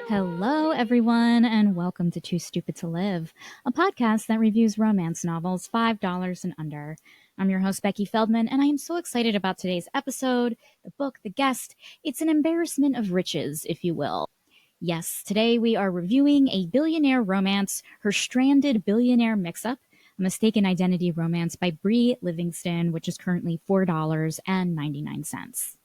Hello, everyone, and welcome to Too Stupid to Live, a podcast that reviews romance novels $5 and under. I'm your host, Becky Feldman, and I am so excited about today's episode, the book, the guest. It's an embarrassment of riches, if you will. Yes, today we are reviewing a billionaire romance, her Stranded Billionaire Mix-Up, a mistaken identity romance by Bree Livingston, which is currently $4.99.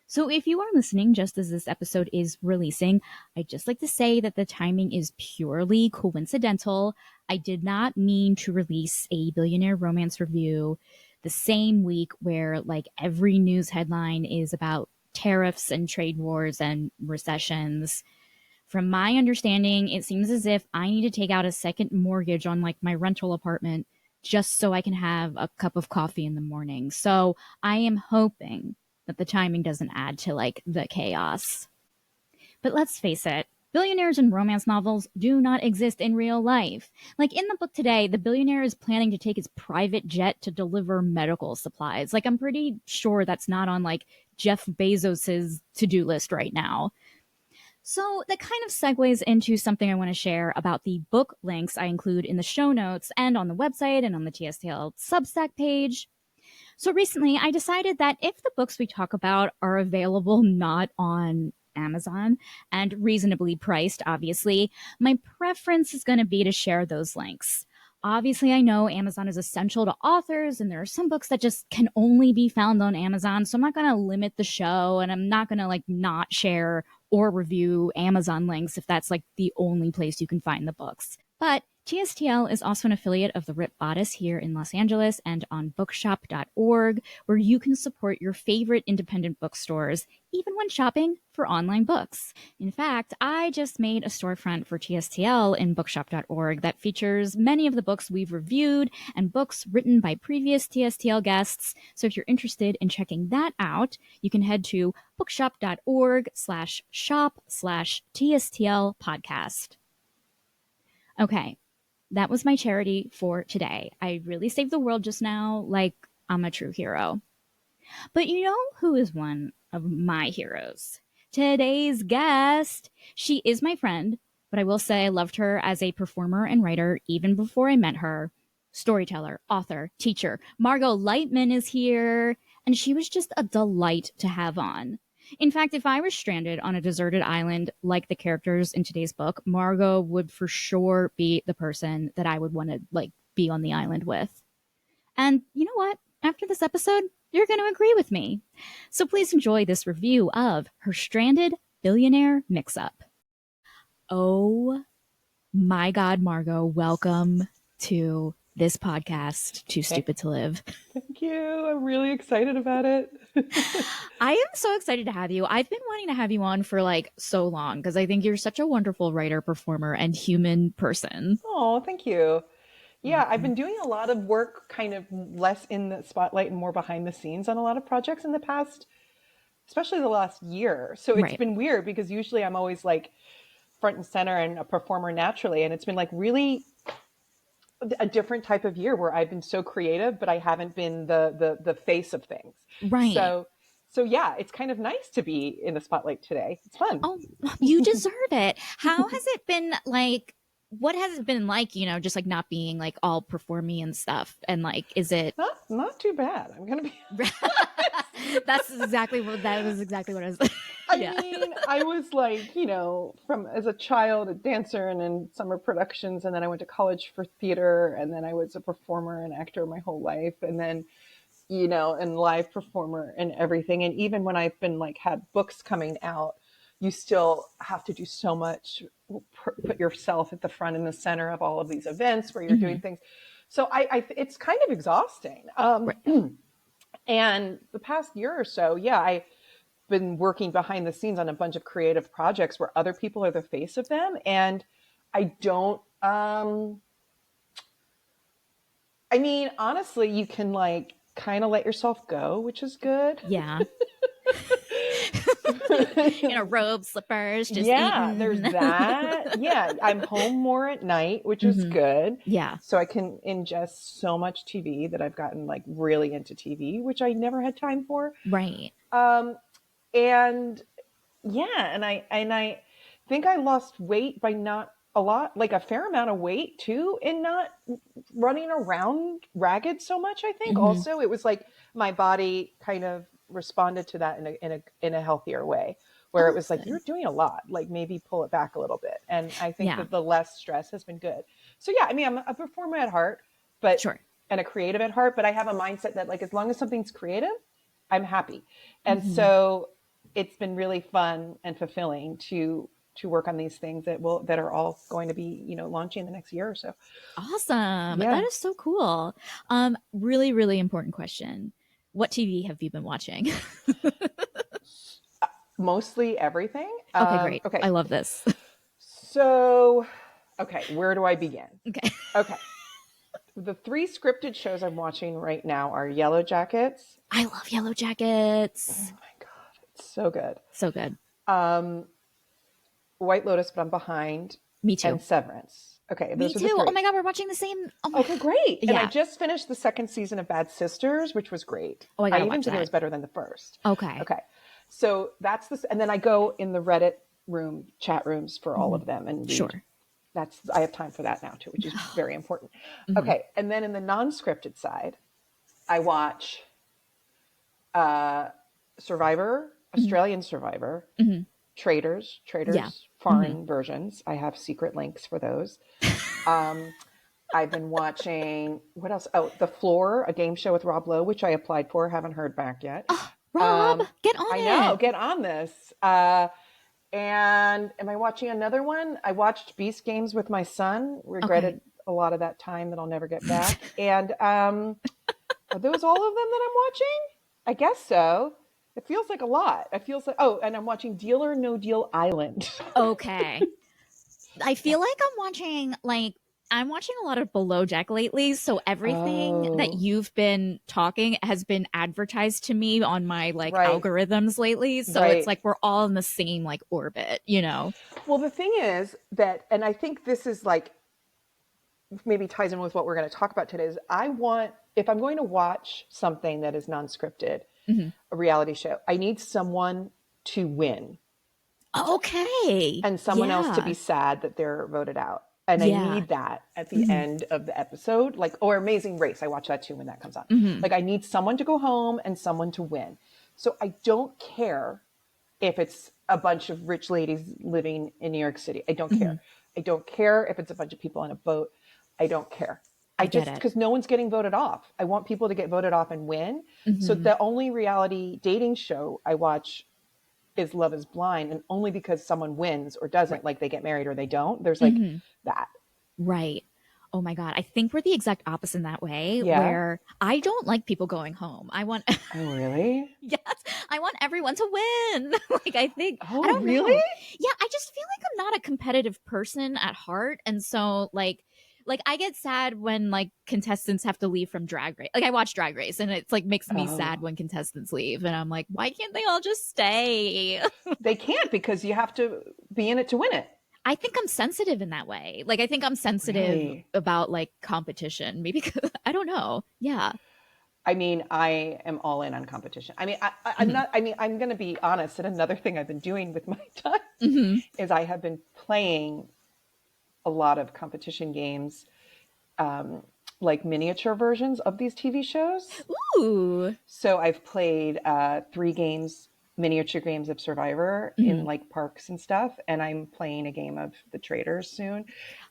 So if you are listening just as this episode is releasing, I'd just like to say that the timing is purely coincidental. I did not mean to release a billionaire romance review the same week where like every news headline is about tariffs and trade wars and recessions. From my understanding, it seems as if I need to take out a second mortgage on like my rental apartment just so I can have a cup of coffee in the morning. So I am hoping that the timing doesn't add to like the chaos. But let's face it, billionaires in romance novels do not exist in real life. Like in the book today, the billionaire is planning to take his private jet to deliver medical supplies. Like I'm pretty sure that's not on like Jeff Bezos's to-do list right now. So that kind of segues into something I want to share about the book links I include in the show notes and on the website and on the TSTL Substack page. So recently, I decided that if the books we talk about are available not on Amazon and reasonably priced, obviously, my preference is going to be to share those links. Obviously, I know Amazon is essential to authors, and there are some books that just can only be found on Amazon, so I'm not going to limit the show, and I'm not going to like not share or review Amazon links if that's like the only place you can find the books. But TSTL is also an affiliate of the Rip Bodice here in Los Angeles and on bookshop.org, where you can support your favorite independent bookstores, even when shopping for online books. In fact, I just made a storefront for TSTL in bookshop.org that features many of the books we've reviewed and books written by previous TSTL guests. So if you're interested in checking that out, you can head to bookshop.org/shop/TSTL podcast. Okay, that was my charity for today. I really saved the world just now, like I'm a true hero. But you know who is one of my heroes? Today's guest. She is my friend, but I will say I loved her as a performer and writer even before I met her. Storyteller, author, teacher, Margot Leitman is here, and she was just a delight to have on. In fact, if I was stranded on a deserted island like the characters in today's book, Margot would for sure be the person that I would want to like be on the island with. And you know what? After this episode, you're going to agree with me. So please enjoy this review of her Stranded Billionaire Mix-Up. Oh my God, Margot, welcome to this podcast, Too Stupid to Live. Thank you. I'm really excited about it. I am so excited to have you. I've been wanting to have you on for like so long because I think you're such a wonderful writer, performer, and human person. Oh, thank you. Yeah, I've been doing a lot of work kind of less in the spotlight and more behind the scenes on a lot of projects in the past, especially the last year. So it's been weird because usually I'm always like front and center and a performer naturally. And it's been like really a different type of year where I've been so creative, but I haven't been the face of things. Right. So yeah, it's kind of nice to be in the spotlight today. It's fun. Oh, you deserve it. How has it been like? What has it been like, you know, just like not being like all performy and stuff? And like, is it not too bad? I'm gonna be That was exactly what I was I mean, I was like, you know, from as a child, a dancer and in summer productions. And then I went to college for theater. And then I was a performer and actor my whole life. And then, you know, and live performer and everything. And even when I've been like had books coming out, you still have to do so much, put yourself at the front and the center of all of these events where you're doing things. So it's kind of exhausting. And the past year or so, yeah, I've been working behind the scenes on a bunch of creative projects where other people are the face of them. And I don't, I mean, honestly, you can like kind of let yourself go, which is good. Yeah. You know, robes, slippers, just eating. There's that. Yeah, I'm home more at night, which is good. Yeah. So I can ingest so much TV that I've gotten like really into TV, which I never had time for. Right. And yeah, and I think I lost weight by not a lot, like a fair amount of weight too, in not running around ragged so much. I think Mm-hmm. also it was like my body kind of responded to that in a healthier way, where Oh, it was that's like, good. you're doing a lot, like maybe pull it back a little bit. And I think Yeah, that the less stress has been good. So yeah, I mean, I'm a performer at heart, but sure. and a creative at heart, but I have a mindset that like as long as something's creative, I'm happy. And Mm-hmm. so it's been really fun and fulfilling to work on these things that are all going to be, launching in the next year or so. Awesome. That Yeah. is so cool. Really, really important question. What TV have you been watching? Mostly everything. Okay, great. Okay. I love this. So, okay, where do I begin? Okay. Okay. The three scripted shows I'm watching right now are Yellow Jackets. I love Yellow Oh Jackets. my God, it's so good. So good. Um, White Lotus, but I'm behind, Me and too. Severance. Okay, Me those are the too. Oh three. my God, we're watching the same. Oh my, Okay, great. And I yeah. just finished the second season of Bad Sisters, which was great. Oh, I I gotta even watch think it that. was better than the first. Okay. Okay. So that's this. And then I go in the Reddit chat rooms for all Mhm. of them and read. Sure. I have time for that now too, which is very important. Mhm. Okay. And then in the non-scripted side, I watch uh, Survivor, Mhm. Australian Survivor, Mhm. Yeah. Traders, Mhm. foreign versions. I have secret links for those. Um, I've been watching, what else? Oh, The Floor, a game show with Rob Lowe, which I applied for, haven't heard back yet. Oh, Rob, Um, get on I know, it. get on this. And am I watching another one? I watched Beast Games with my son, Okay. regretted a lot of that time that I'll never get back. And are those all of them that I'm watching? I guess so. It feels like a lot. It feels like, oh, and I'm watching Deal or No Deal Island. Okay. I Yeah. feel like I'm watching a lot of Below Jack lately, so everything that Oh, you've been talking has been advertised to me on my like right, algorithms lately. So it's right. like we're all in the same like orbit, you know? Well, the thing is that, and I think this is like maybe ties in with what we're going to talk about today, is if I'm going to watch something that is non scripted, Mhm. a reality show, I need someone to win Okay. and someone else to be Yeah. sad that they're voted out. And I Yeah. need that at the Mhm. end of the episode, like, or Amazing Race. I watch that too when that comes on. Mhm. Like, I need someone to go home and someone to win. So I don't care if it's a bunch of rich ladies living in New York City. I don't care. Mhm. I don't care if it's a bunch of people on a boat. I don't care. I get it. Because no one's getting voted off. I want people to get voted off and win. So Mhm. the only reality dating show I watch is Love is Blind, and only because someone wins or Right. doesn't, like they get married or they don't. There's like Mhm. that. Right. Oh my God. I think we're the exact opposite in that way, Yeah. where I don't like people going home. I want, Oh, really? yes, I want everyone to win. Like, I Oh, don't really? know. Yeah, I just feel like I'm not a competitive person at heart. And so, like I get sad when like contestants have to leave from Drag Race. Like I watch Drag Race and it's like makes me sad Oh, when contestants leave and I'm like, why can't they all just stay? they can't because you have to be in it to win it. I think I'm sensitive in that way. Like I think I'm sensitive Really? about like competition. Maybe because I don't know. Yeah. I mean, I am all in on competition. I mean, I'm Hmm. not, I mean, I'm going to be honest. And another thing I've been doing with my time Hmm. is I have been playing a lot of competition games, um, like miniature versions of these TV shows. Ooh. So I've played three games, miniature games of Survivor in Hmm. like parks and stuff, and I'm playing a game of the Traders soon.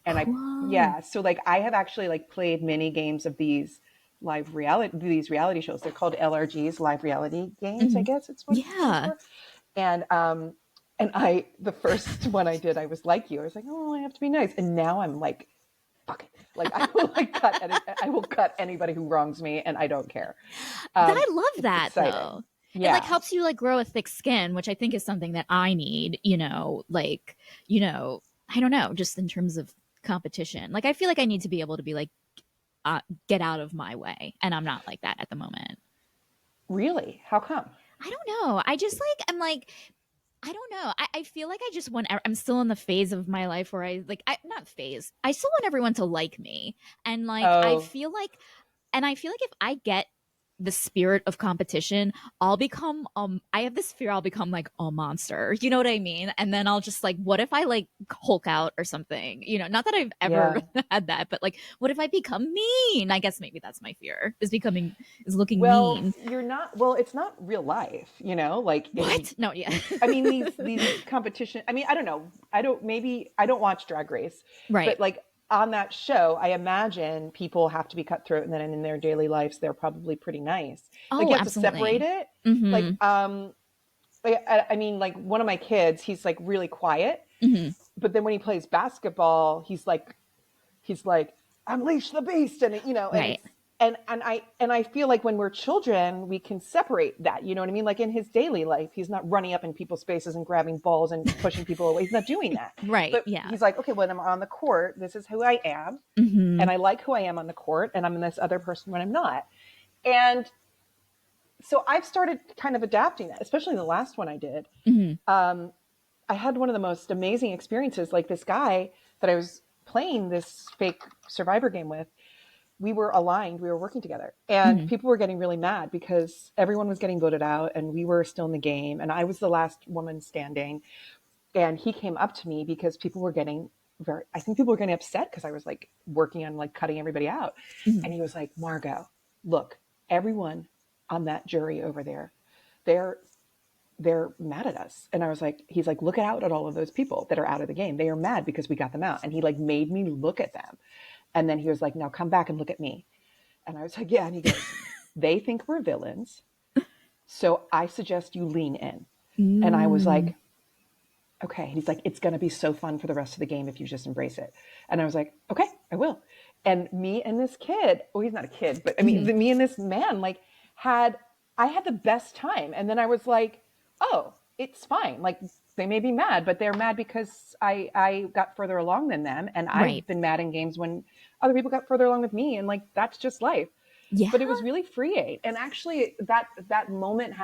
And Cool. yeah, so like I have actually like played mini games of these reality shows. They're called LRGs, live reality games, I Hmm. guess it's what it stands Yeah. for. And the first one I did, I was like you. I was like, oh, I have to be nice. And now I'm like, fuck it. Like I will cut anybody who wrongs me, and I don't care. That I love It's that exciting. though. It like Yeah, helps you like grow a thick skin, which I think is something that I need, you know, I don't know, just in terms of competition. Like I feel like I need to be able to be like get out of my way, and I'm not like that at the moment. really. How come? I don't know. I just like I'm like I don't know. I feel like I just want. I'm still in the phase of my life where I not phase. I still want everyone to like me, and like Oh, I feel like if I get the spirit of competition, I'll become I have this fear I'll become like a monster. You know what I mean? And then I'll just like, what if I like Hulk out or something? You know, not that I've ever Yeah. had that, but like what if I become mean? I guess maybe that's my fear, is looking Well, mean. you're not, well, it's not real life, you know, like What? No, yeah. I mean, these competition, I mean, I don't know. Maybe I don't watch Drag Race, Right. but like on that show, I imagine people have to be cutthroat and then in their daily lives, they're probably pretty nice. Like Oh, you have to separate absolutely. it. Mhm. Like, I mean, like one of my kids, he's like really quiet, Mhm. but then when he plays basketball, he's like unleash the beast, and you know, and Right. it's and I feel like when we're children we can separate that, you know what I mean, like in his daily life he's not running up in people's faces and grabbing balls and pushing people away, he's not doing that, Right. but Yeah. he's like, okay, when I'm on the court, this is who I am, and Mhm. I like who I am on the court, and I'm this other person when I'm not. And so I've started kind of adapting that, especially the last one I did. Mhm. I had one of the most amazing experiences. Like this guy that I was playing this fake survivor game with, we were aligned, we were working together, and Mhm. people were getting really mad because everyone was getting voted out and we were still in the game and I was the last woman standing. And he came up to me because people were getting I think people were getting upset because I was like working on like cutting everybody out. Mhm. And he was like, Margot, look, everyone on that jury over there, they're they're mad at us. And I was like, he's like, look out at all of those people that are out of the game. They are mad because we got them out. And he like made me look at them. And then he was like, now come back and look at me. And I was like, yeah. And he goes, they think we're villains. So I suggest you lean in. And I was Mm. like, okay. And he's like, it's going to be so fun for the rest of the game if you just embrace it. And I was like, okay, I will. And me and this kid, well, he's not a kid, but I mean, Mhm. me and this man, like, I had the best time. And then I was like, oh, it's fine. Like, they may be mad, but they're mad because I got further along than them. And Right. I've been mad in games when other people got further along with me. And like, that's just life. Yeah. But it was really freeing. And actually that moment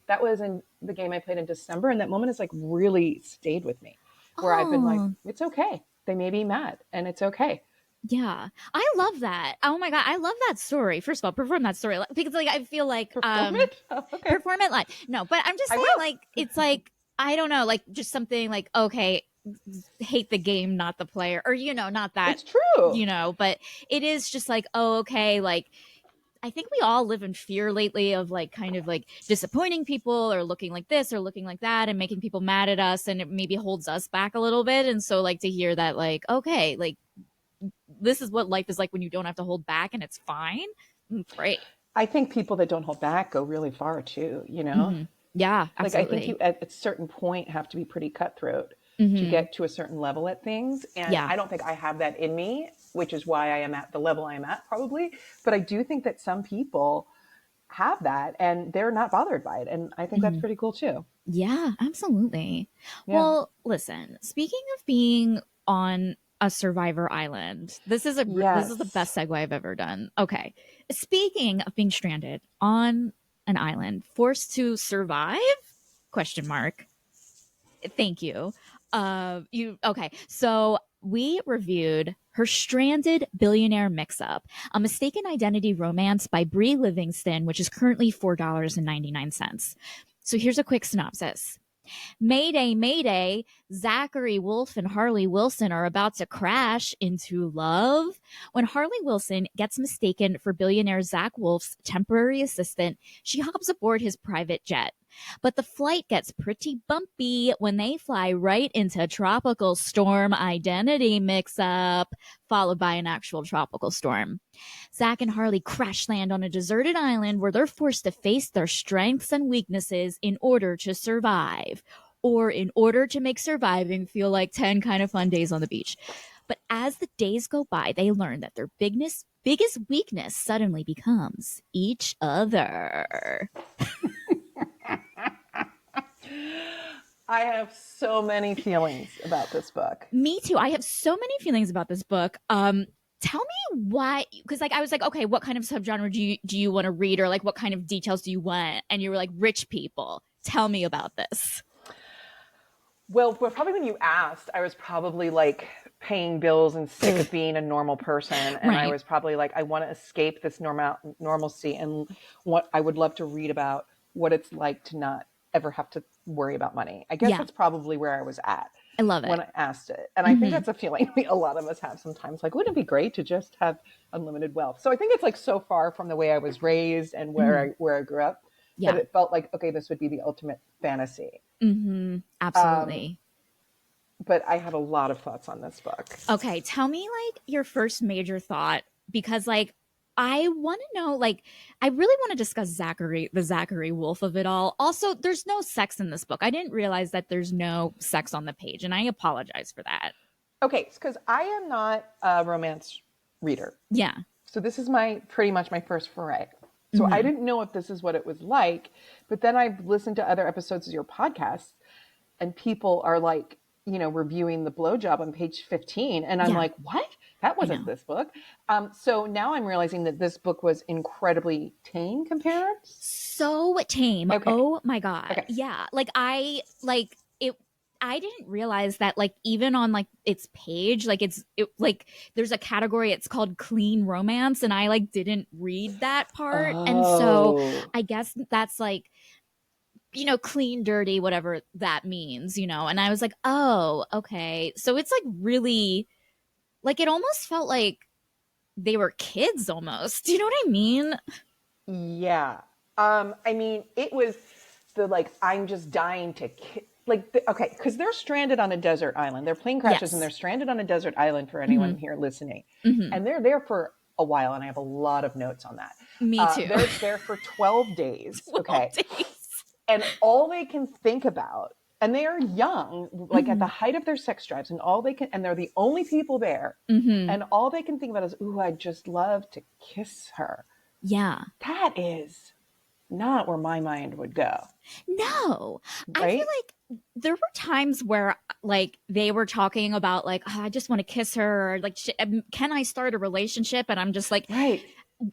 that was in the game I played in December. And that moment has like really stayed with me, where I've been like, Oh, it's okay. They may be mad and it's okay. yeah. I love that. Oh my God. I love that story. First of all, perform that story because like I feel like Perform it. Oh, okay. perform it live. No, but I'm just I saying will. like it's like I don't know, like just something like okay, hate the game, not the player, or you know, not that, It's true. you know, but it is just like oh okay, like I think we all live in fear lately of like kind of like disappointing people or looking like this or looking like that and making people mad at us, and it maybe holds us back a little bit. And so like to hear that like okay, like this is what life is like when you don't have to hold back and it's fine. Great. I think people that don't hold back go really far too, you know? Mm-hmm. Yeah, Like I think you absolutely. at a certain point have to be pretty cutthroat to Mm-hmm. get to a certain level at things. And Yeah. I don't think I have that in me, which is why I am at the level I am at probably. But I do think that some people have that and they're not bothered by it. And I think that's Mm-hmm. pretty cool too. Yeah, absolutely. Yeah. Well, listen, speaking of being on a survivor island, this is the Yes. best segue I've ever done. Okay. Speaking of being stranded on an island, forced to survive? Question mark. Thank you. You okay. So we reviewed her Stranded Billionaire Mix-Up, a mistaken identity romance by Bree Livingston, which is currently $4.99. So here's a quick synopsis. Mayday, Mayday, Zachary Wolf and Harley Wilson are about to crash into love. When Harley Wilson gets mistaken for billionaire Zach Wolf's temporary assistant, she hops aboard his private jet. But the flight gets pretty bumpy when they fly right into a tropical storm identity mix up, followed by an actual tropical storm. Zach and Harley crash land on a deserted island where they're forced to face their strengths and weaknesses in order to survive, or in order to make surviving feel like 10 kind of fun days on the beach. But as the days go by, they learn that their biggest weakness suddenly becomes each other. I have so many feelings about this book. Me too. I have so many feelings about this book. Tell me why, because like I was like, okay, what kind of subgenre do you want to read, or like what kind of details do you want? And you were like, rich people. Tell me about this. Well, probably when you asked, I was probably like paying bills and sick of being a normal person. And I Right. was probably like, I want to escape this normalcy. And what I would love to read about what it's like to not ever have to worry about money. I guess Yeah. that's probably where I was at I love when it. I asked it. And I think that's a feeling a lot of us have sometimes. Like, wouldn't it be great to just have unlimited wealth? So I think it's like so far from the way I was raised and where I grew up that Yeah. it felt like, okay, this would be the ultimate fantasy. Absolutely. But I have a lot of thoughts on this book. Okay, tell me like your first major thought, because like I want to know, like, I really want to discuss Zachary, the Zachary Wolf of it all. Also, there's no sex in this book. I didn't realize that there's no sex on the page, and I apologize for that. Okay, because I am not a romance reader. Yeah. So this is pretty much my first foray. So I didn't know if this is what it was like, but then I've listened to other episodes of your podcast and people are like, reviewing the blowjob on page 15. And I'm like, what? That wasn't this book. So now I'm realizing that this book was incredibly tame compared. So tame. Okay. Oh my God. Okay. Yeah. I didn't realize that like even on like its page, like like there's a category, it's called clean romance, and I like didn't read that part. And so I guess that's like, clean, dirty, whatever that means, and I was like, oh, okay. So it's like really like it almost felt like they were kids almost. Do you know what I mean? Yeah. I mean, it was the like, I'm just dying to okay, because they're stranded on a desert island. Their plane crashes and they're stranded on a desert island for anyone here listening. And they're there for a while, and I have a lot of notes on that. Me too. They're there for 12 days. 12 okay. days. And all they can think about, and they are young, like at the height of their sex drives, and and they're the only people there. And all they can think about is, ooh, I'd just love to kiss her. Yeah. That is not where my mind would go. No. Right? I feel like there were times where like they were talking about like, oh, I just want to kiss her, or like, can I start a relationship? And I'm just like, right.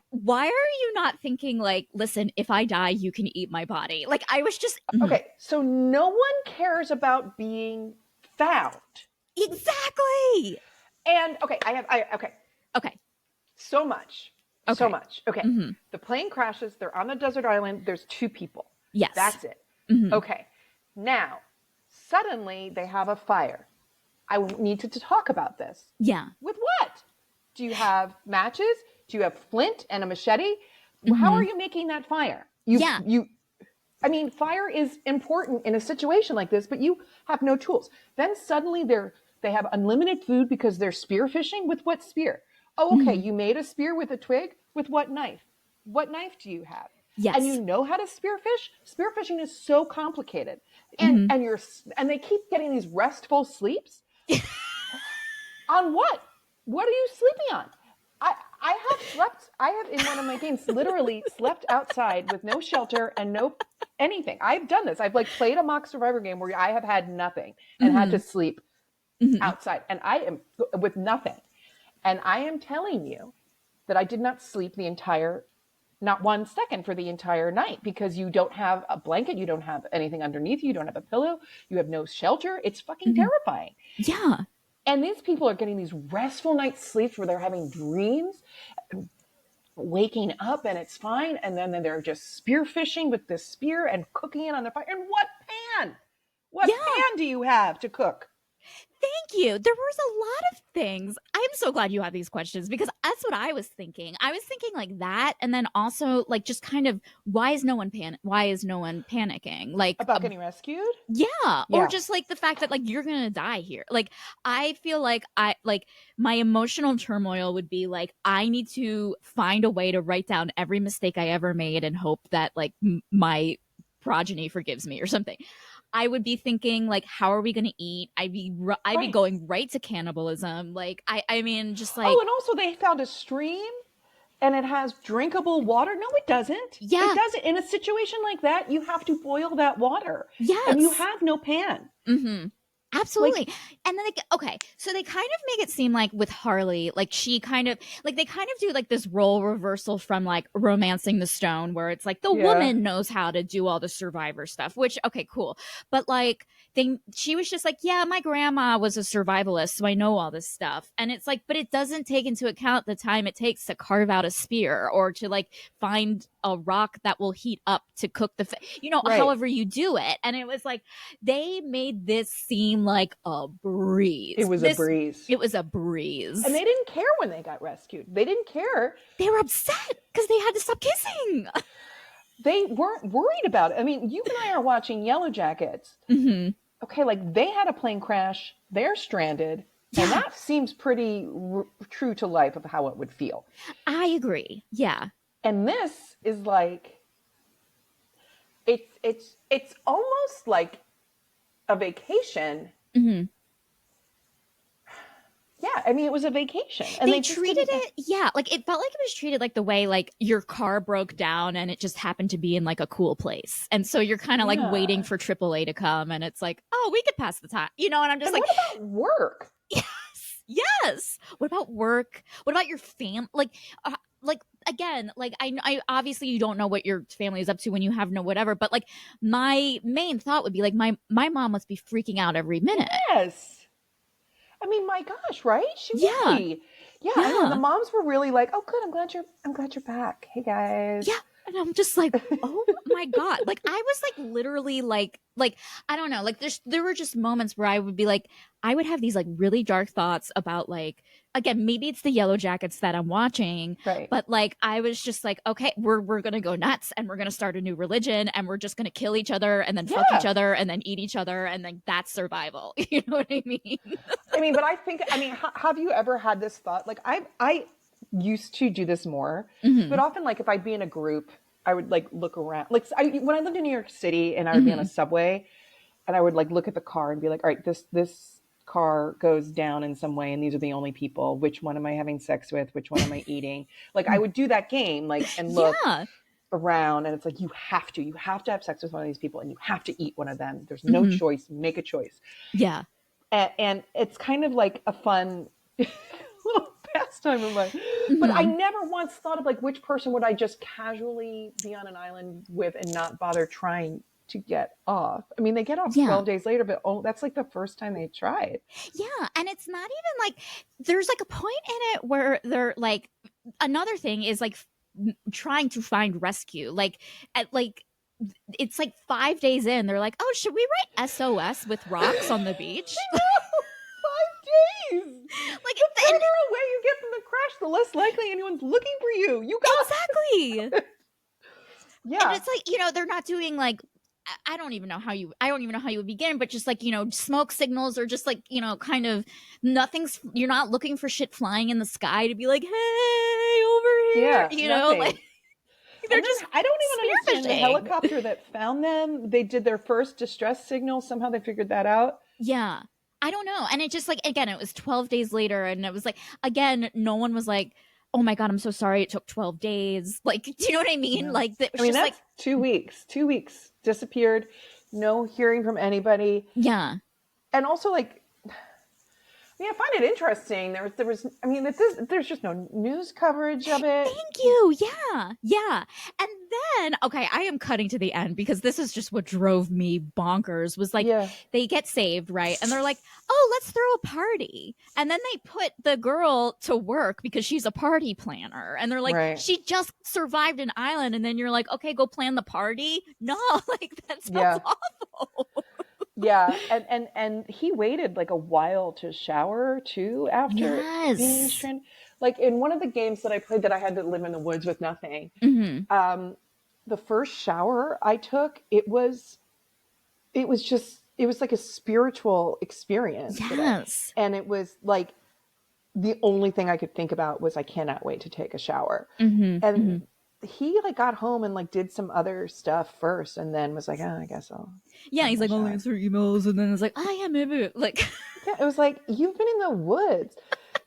Why are you not thinking like, listen, if I die, you can eat my body? Like I was just okay. So no one cares about being found. Exactly. And okay, Okay. So much. Okay. So much. Okay. The plane crashes. They're on the desert island. There's 2 people. Yes. That's it. Okay. Now, suddenly they have a fire. I need to talk about this. Yeah. With what? Do you have matches? Do you have flint and a machete? How are you making that fire? I mean, fire is important in a situation like this, but you have no tools. Then suddenly they have unlimited food because they're spearfishing. With what spear? Oh, okay. You made a spear with a twig. With what knife? What knife do you have? Yes. And you know how to spearfish? Spearfishing is so complicated. And and they keep getting these restful sleeps. On what? What are you sleeping on? I have in one of my games literally slept outside with no shelter and no anything. I've done this. I've like played a mock survivor game where I have had nothing and had to sleep outside, and I am with nothing. And I am telling you that I did not sleep not 1 second for the entire night, because you don't have a blanket, you don't have anything underneath you don't have a pillow, you have no shelter. It's fucking terrifying. Yeah. And these people are getting these restful night's sleeps where they're having dreams, waking up and it's fine. And then they're just spearfishing with this spear and cooking it on the fire. And what pan? What pan do you have to cook? Thank you. There was a lot of things. I'm so glad you have these questions, because that's what I was thinking. I was thinking like that, and then also like just kind of why is no one panicking? Like about getting rescued? Yeah. Or just like the fact that like you're gonna die here. Like I feel like my emotional turmoil would be like, I need to find a way to write down every mistake I ever made and hope that like my progeny forgives me or something. I would be thinking like, how are we going to eat? I'd be going right to cannibalism. Like, I mean, just like, oh, and also they found a stream and it has drinkable water. No, it doesn't. Yeah. It doesn't. In a situation like that, you have to boil that water. Yes. And you have no pan. Absolutely. Like, And then okay, so they kind of make it seem like with Harley, like she kind of like they kind of do like this role reversal from like Romancing the Stone, where it's like the yeah, woman knows how to do all the survivor stuff, which okay, cool. But like she was just like, yeah, my grandma was a survivalist, so I know all this stuff. And it's like, but it doesn't take into account the time it takes to carve out a spear or to like find a rock that will heat up to cook right. however you do it. And it was like they made this seem like a It breeze. was a breeze. It was a And breeze. they didn't care when they got rescued. They didn't care. They were upset because they had to stop kissing. They weren't worried about it. I mean, you and I are watching Yellow Jackets. Mm-hmm. Okay, like they had a plane crash, they're stranded, and Yeah, that seems pretty true to life of how it would feel. I agree. Yeah. And this is like it's almost like a vacation. Mm-hmm. Yeah, I mean it was a vacation, and They they just treated didn't. it, yeah, like it felt like it was treated like the way like your car broke down and it just happened to be in like a cool place. And so you're kind of like waiting Yeah. for AAA to come and it's like, oh, we could pass the time, and I'm just And like, what about work? yes, yes. What about work? What about your fam? Like again, like I obviously you don't know what your family is up to when you have no whatever, but like my main thought would be like my mom must be freaking out every minute. Yes. I mean, my gosh, right? She would Yeah, be. Yeah, I know. And the yeah. moms were really like, "Oh, good. I'm glad you're back. Hey, guys." Yeah. And I'm just like, oh my God. Like I was like literally like I don't know, like there were just moments where I would be like, I would have these like really dark thoughts about like again, maybe it's the Yellow Jackets that I'm watching, Right. but like I was just like, okay, we're gonna go nuts and we're gonna start a new religion and we're just gonna kill each other and then fuck each Yeah. other and then eat each other and then that's survival. You know what I mean? I mean, but I mean, have you ever had this thought? Like, I used to do this more, but Hmm. often, like, if I'd be in a group, I would like look around. Like, when I lived in New York City, and I would be on a Hmm. subway, and I would like look at the car and be like, all right, this car goes down in some way, and these are the only people. Which one am I having sex with? Which one am I eating? Like, I would do that game, like, and look Yeah. around, and it's like you have to have sex with one of these people, and you have to eat one of them. There's no Hmm. choice. Make a choice. Yeah. And it's kind of like a fun little pastime of mine. But I Hmm. never once thought of like which person would I just casually be on an island with and not bother trying to get off. I mean, they get off Yeah. 12 days later, but that's like the first time they tried. Yeah, and it's not even like there's like a point in it where they're like another thing is like trying to find rescue. Like at like it's like 5 days in, they're like, "Oh, should we write SOS with rocks on the beach?" I know! 5 days! Like The and further away you get from the crash, the less likely anyone's looking for you. You got exactly. And Yeah. it's like, they're not doing like I don't even know how you would begin, but just like, smoke signals or just like, kind of you're not looking for shit flying in the sky to be like, hey, over here, Yeah, like nothing. they're And then just I don't even understand the spearfishing. helicopter that found them. They did their first distress signal. Somehow they figured that out. Yeah. I don't know. And it just like, again, it was 12 days later. And it was like, again, no one was like, oh my God, I'm so sorry. It took 12 days. Like, do you know what I mean? No. Like, it I was mean, just like, that's 2 weeks. 2 weeks disappeared. No hearing from anybody. yeah. And also, like, I mean, I find it interesting. I mean, there's just no news coverage of it. Thank you. Yeah. Yeah. And then, okay, I am cutting to the end because this is just what drove me bonkers was like Yeah. they get saved, right? And they're like, oh, let's throw a party. And then they put the girl to work because she's a party planner. And they're like, Right. she just survived an island. And then you're like, okay, go plan the party. No, like that sounds Yeah. awful. Yeah. And he waited like a while to shower too after being Yes. stranded. Like in one of the games that I played that I had to live in the woods with nothing. Hmm. The first shower I took, it was like a spiritual experience. Yes. And it was like the only thing I could think about was I cannot wait to take a shower. Hmm. Hmm. And he like got home and like did some other stuff first and then was like, oh, I guess I'll Yeah. have He's my like, I'll shower. answer emails. And then it's like, oh, yeah, maybe. Like, Yeah, it was like, you've been in the woods.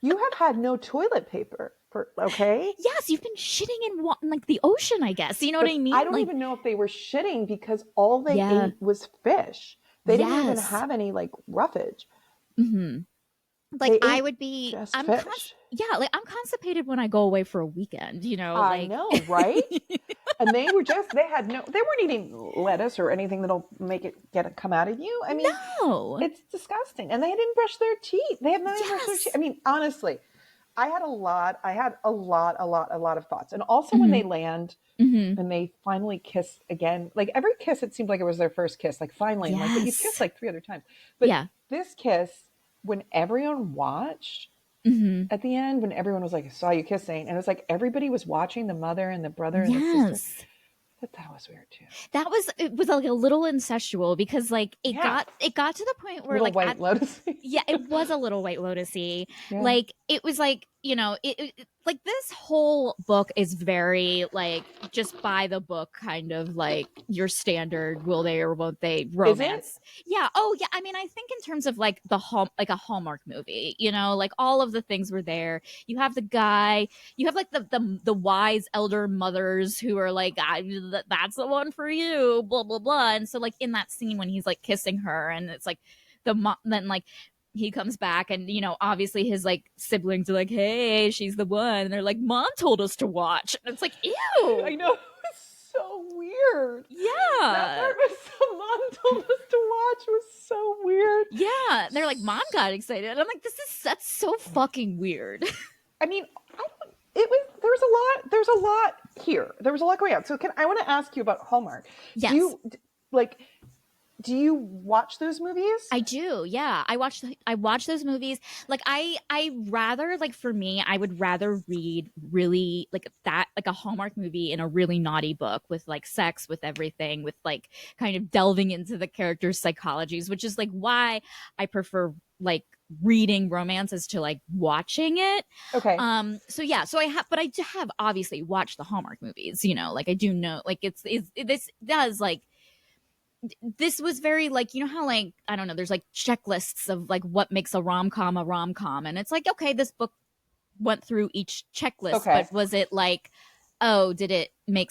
You have had no toilet paper okay? yes, you've been shitting in like the ocean, I guess. You know what But I mean? I don't Like, even know if they were shitting because all they yeah, ate was fish. They didn't even Yes. have any like roughage. Mm-hmm. Like They I ate would be, just fish. yeah, like I'm constipated when I go away for a weekend, I like. know, right? And they were just, they had no, they weren't eating lettuce or anything that'll make it come out of you. I mean, No. it's disgusting. And they didn't brush their teeth. They have not even brushed their teeth. Yes. I mean, honestly, I had a lot of thoughts. And also when Mm-hmm. they land Mm-hmm. and they finally kiss again, like every kiss, it seemed like it was their first kiss, like finally. I'm like, but you've kissed Yes. like 3 other times. But Yeah. this kiss, when everyone watched, Mm-hmm. at the end when everyone was like, I saw you kissing, and it was like everybody was watching, the mother and the brother and the sister. Yes. That was weird too. It was like a little incestual because like Yeah, it got to the point where little like white lotus. yeah, it was a little White Lotusy. Yeah. Like it was like, like this whole book is very like just by the book kind of like your standard will they or won't they Is it? romance. Yeah. Oh yeah. I mean, I think in terms of like like a Hallmark movie, like all of the things were there. You have the guy, you have like the wise elder mothers who are like, that's the one for you, blah blah blah. And so like in that scene when he's like kissing her and it's like then like he comes back and obviously his like siblings are like, hey, she's the one, and they're like, mom told us to watch, and it's like, I ew. know. It's so weird. That Yeah. part was so, mom told us to watch was so weird. Yeah, they're like, mom got excited, and I'm like, that's so fucking weird. I mean, I don't, it was, there's a lot here. There was a lot going on. So I want to ask you about Hallmark. Do Yes, you, like, do you watch those movies? I do. Yeah. I watch those movies. Like I rather like for me, I would rather read really like that like a Hallmark movie in a really naughty book with like sex with everything with like kind of delving into the characters' psychologies, which is like why I prefer like reading romances to like watching it. Okay. So yeah, so I have but I do have obviously watched the Hallmark movies, like I do know like this does like this was very like how like I don't know there's like checklists of like what makes a rom-com, and it's like okay this book went through each checklist Okay. but was it like oh did it make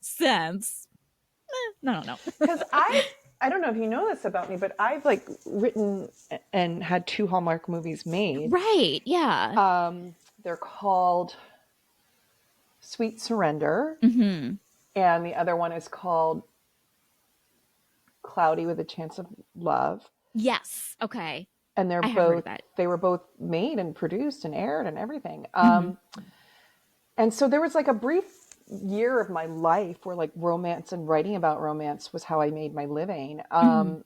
sense? No. Because I don't know if you know this about me, but I've like written and had 2 Hallmark movies made. Right, yeah. They're called Sweet Surrender, Mm-hmm. and the other one is called Cloudy with a Chance of Love. Yes, okay. And I have heard of that. they were both made and produced and aired and everything. Mm-hmm. And so there was like a brief year of my life where like romance and writing about romance was how I made my living. Mm-hmm.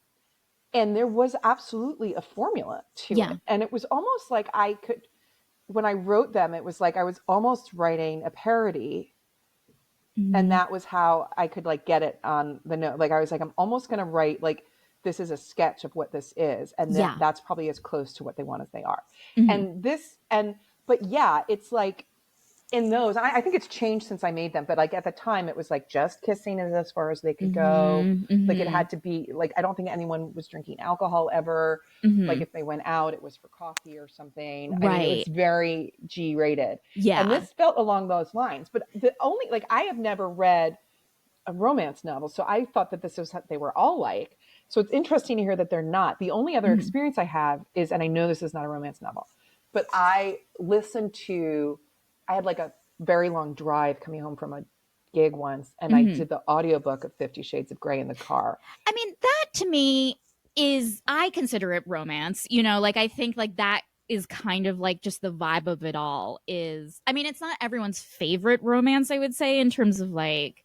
And there was absolutely a formula to Yeah. it. And it was almost like when I wrote them, it was like I was almost writing a parody. And Mm-hmm. that was how I could like get it on the note. Like I was like, I'm almost going to write like, this is a sketch of what this is. And Yeah. that's probably as close to what they want as they are. Mm-hmm. But yeah, it's like, in those, I think it's changed since I made them, but like at the time it was like just kissing is as far as they could go. Mm-hmm. Like it had to be like, I don't think anyone was drinking alcohol ever. Mm-hmm. Like if they went out, it was for coffee or something. I mean, it was Right. very G rated. Yeah. And this felt along those lines, but the only, like I have never read a romance novel. So I thought that this was what they were all like. So it's interesting to hear that they're not. The only other Mm-hmm. experience I have is, and I know this is not a romance novel, but I had like a very long drive coming home from a gig once, and I did the audiobook of 50 Shades of Grey in the car. I mean, that to me I consider it romance, like I think like that is kind of like just the vibe of it all is, I mean, it's not everyone's favorite romance, I would say, in terms of like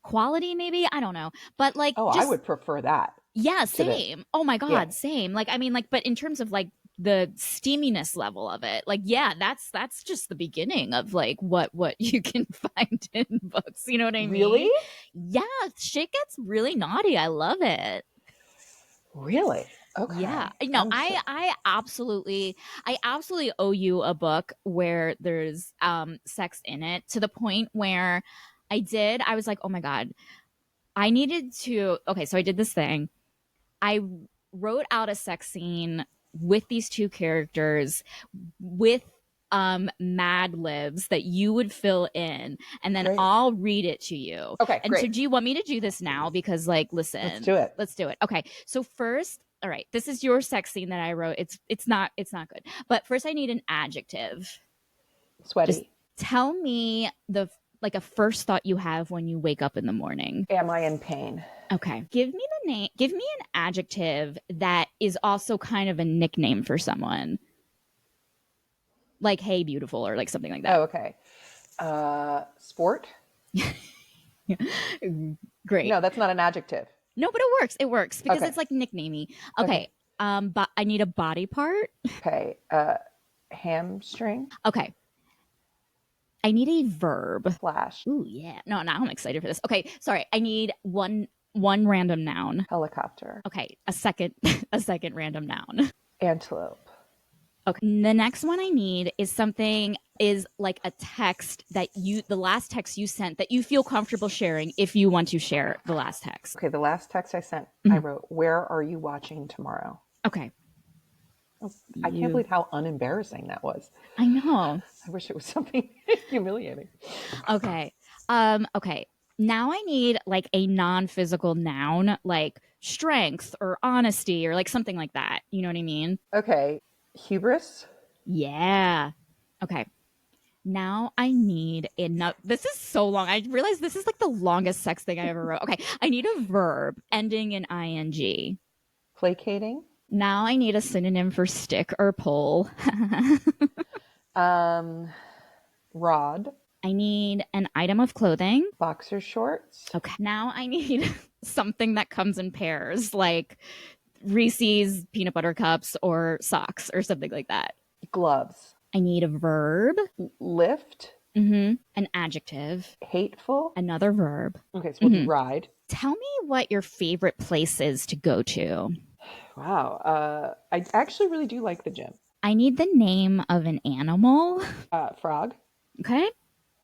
quality, maybe. I don't know. But like, Oh, I just, would prefer that yeah, to this. same. Oh my Yeah. God, same. Like, I mean, like, but in terms of like the steaminess level of it, like, yeah, that's just the beginning of like what you can find in books. You know what I mean? Really? Yeah, shit gets really naughty. I love it. Really? Okay. Yeah. No, I absolutely owe you a book where there's sex in it, to the point where I was like, "Oh my God, I needed to." Okay, so I did this thing. I wrote out a sex scene with these two characters with Mad Libs that you would fill in, and then Great. I'll read it to you. Okay, and so great. do you want me to do this now? Because like, listen, Let's do it. Let's do it. Okay. So first, all right, this is your sex scene that I wrote. It's not good. But first I need an adjective. Sweaty. Just tell me a first thought you have when you wake up in the morning. Am I in pain? Okay. Give me an adjective that is also kind of a nickname for someone. Like, hey, beautiful, or like something like that. Oh, okay. Sport? Great. No, that's not an adjective. No, but it works. It works because Okay. it's like nicknamey. Okay. But I need a body part. Okay. Hamstring? Okay. I need a verb. Flash. Ooh, yeah. No, now I'm excited for this. Okay, sorry. I need one random noun. Helicopter. Okay, a second random noun. Antelope. Okay. The next one I need is like a text the last text you sent that you feel comfortable sharing if you want to share the last text. Okay, the last text I sent, I wrote, "Where are you watching tomorrow?" Okay. I can't believe how unembarrassing that was. I know. I wish it was something humiliating. Okay. Okay. Now I need like a non-physical noun, like strength or honesty or like something like that. You know what I mean? Okay, hubris. Yeah. Okay. Now I need enough. This is so long. I realize this is like the longest sex thing I ever wrote. Okay. I need a verb ending in ing. Placating. Now I need a synonym for stick or pull. Rod. I need an item of clothing. Boxer shorts. Okay. Now I need something that comes in pairs, like Reese's peanut butter cups or socks or something like that. Gloves. I need a verb. Lift. An adjective. Hateful. Another verb. Okay, so we'll do ride. Tell me what your favorite place is to go to. Wow. I actually really do like the gym. I need the name of an animal. Frog. Okay.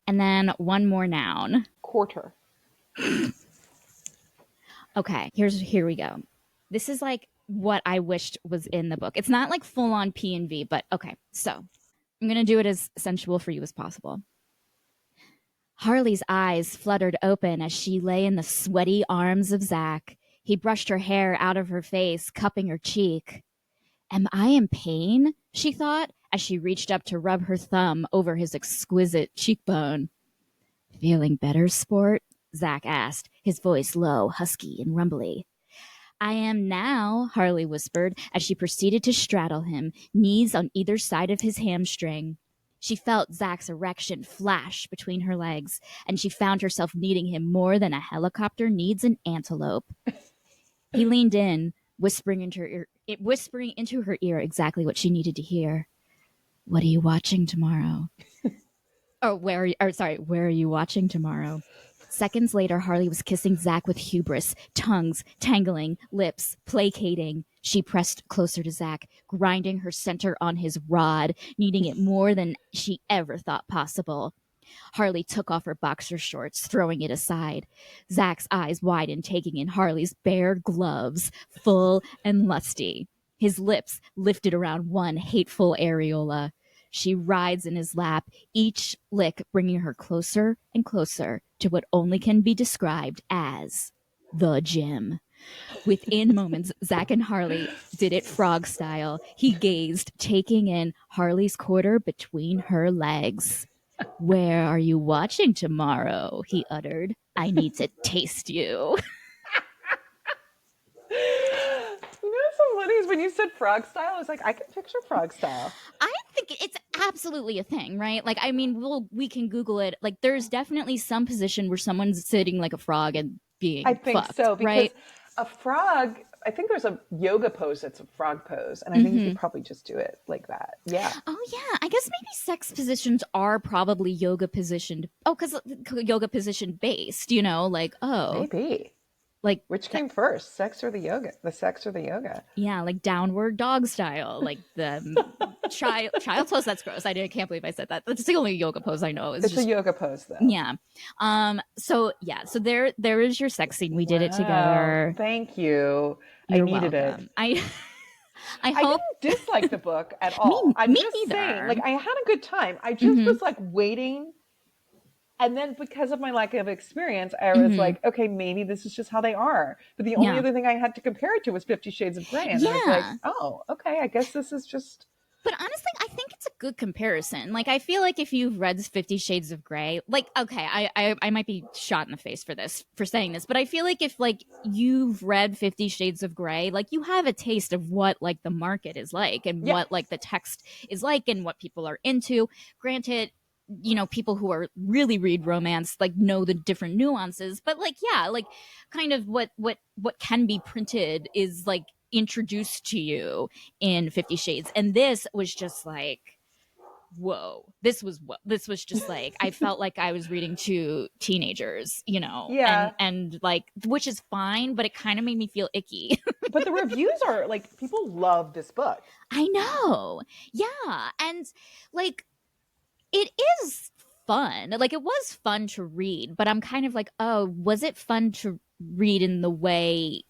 And then one more noun. Quarter. Okay. Here we go. This is like what I wished was in the book. It's not like full on P and V, but okay. So I'm going to do it as sensual for you as possible. Harley's eyes fluttered open as she lay in the sweaty arms of Zach. He brushed her hair out of her face, cupping her cheek. Am I in pain? She thought as she reached up to rub her thumb over his exquisite cheekbone. Feeling better, sport? Zach asked, his voice low, husky, and rumbly. I am now, Harley whispered as she proceeded to straddle him, knees on either side of his hamstring. She felt Zach's erection flash between her legs, and she found herself needing him more than a helicopter needs an antelope. He leaned in, whispering into her ear exactly what she needed to hear. What are you watching tomorrow? Where are you watching tomorrow? Seconds later, Harley was kissing Zach with hubris, tongues tangling, lips placating. She pressed closer to Zach, grinding her center on his rod, needing it more than she ever thought possible. Harley took off her boxer shorts, throwing it aside. Zach's eyes widened, taking in Harley's bare gloves, full and lusty. His lips lifted around one hateful areola. She rides in his lap, each lick bringing her closer and closer to what only can be described as the gym. Within moments, Zach and Harley did it frog style. He gazed, taking in Harley's quarter between her legs. Where are you watching tomorrow? He uttered. I need to taste you. You know, so funny is when you said frog style, I was like, I can picture frog style. I think it's absolutely a thing, right? Like, I mean, we can Google it. Like, there's definitely some position where someone's sitting like a frog and being I think fucked, so, because right? a frog, I think there's a yoga pose that's a frog pose, and I think you could probably just do it like that. Yeah. Oh, yeah. I guess maybe sex positions are probably yoga positioned. Oh, because yoga position based, you know, like, oh. Maybe. Like, which came first, sex or the yoga? The sex or the yoga? Yeah, like downward dog style, like the child pose. That's gross. I can't believe I said that. That's the only yoga pose I know. It's just a yoga pose, though. Yeah. So there is your sex scene. We did it together. Thank you. You're I needed welcome. it. I I hope. didn't dislike the book at me all. I'm me just saying, neither. like, I had a good time. I just Hmm. was like waiting. And then because of my lack of experience, I was Hmm. like, okay, maybe this is just how they are. But the only Yeah. other thing I had to compare it to was 50 Shades of Grey. And I was like, Yeah. oh, okay, I guess this is just. But honestly, I think it's a good comparison. Like, I feel like if you've read 50 Shades of Grey, like, okay, I might be shot in the face for this, for saying this, but I feel like if, like, you've read 50 Shades of Grey, like, you have a taste of what, like, the market is like and Yes. what, like, the text is like and what people are into. Granted, people who are really read romance, like, know the different nuances, but, like, yeah, like, kind of what can be printed is, like, introduced to you in 50 Shades. And this was just like, whoa. This was just like, I felt like I was reading to teenagers, Yeah. and like, which is fine, but it kind of made me feel icky. But the reviews are like, people love this book. I know. Yeah. And like, it is fun. Like, it was fun to read, but I'm kind of like, oh, was it fun to read in the way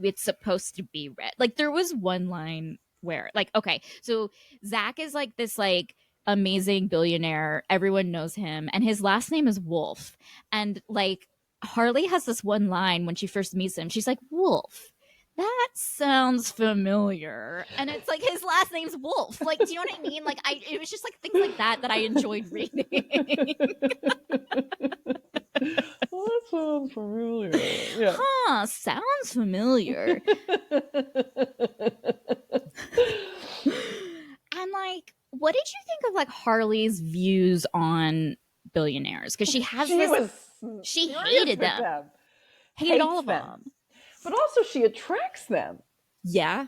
it's supposed to be read? Like, there was one line where, like, okay, so Zach is like this, like, amazing billionaire, everyone knows him, and his last name is Wolf. And like, Harley has this one line when she first meets him. She's like, Wolf, that sounds familiar. And it's like, his last name's Wolf. Like, do you know what I mean? Like, it was just like things like that that I enjoyed reading. Well, that sounds familiar. Yeah. Huh, sounds familiar. And like, what did you think of, like, Harley's views on billionaires? Because she has She this, was she furious hated with them, them, hated all hates of them. them. But also, she attracts them. Yeah.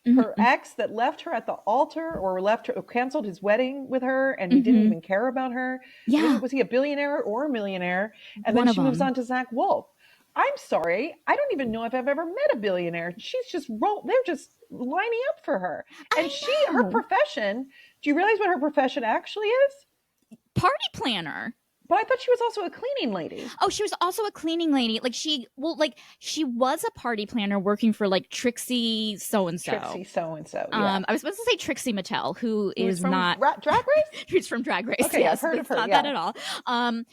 Her Mm-hmm. ex that left her at the altar or left her, canceled his wedding with her, and he didn't Mm-hmm. even care about her. Yeah. Was he a billionaire or a millionaire? And then One of she moves them. on to Zach Wolf. I'm sorry, I don't even know if I've ever met a billionaire. She's just they're just lining up for her. And I her know. profession. Do you realize what her profession actually is? Party planner. But I thought she was also a cleaning lady. Oh, she was also a cleaning lady. Like, she was a party planner working for, like, Trixie so and so. Trixie so and so, yeah. I was supposed to say Trixie Mattel, who Who's is from not. Drag Race? Who's from Drag Race? Okay, I've Yes, heard of it's her. not that Yeah, at all.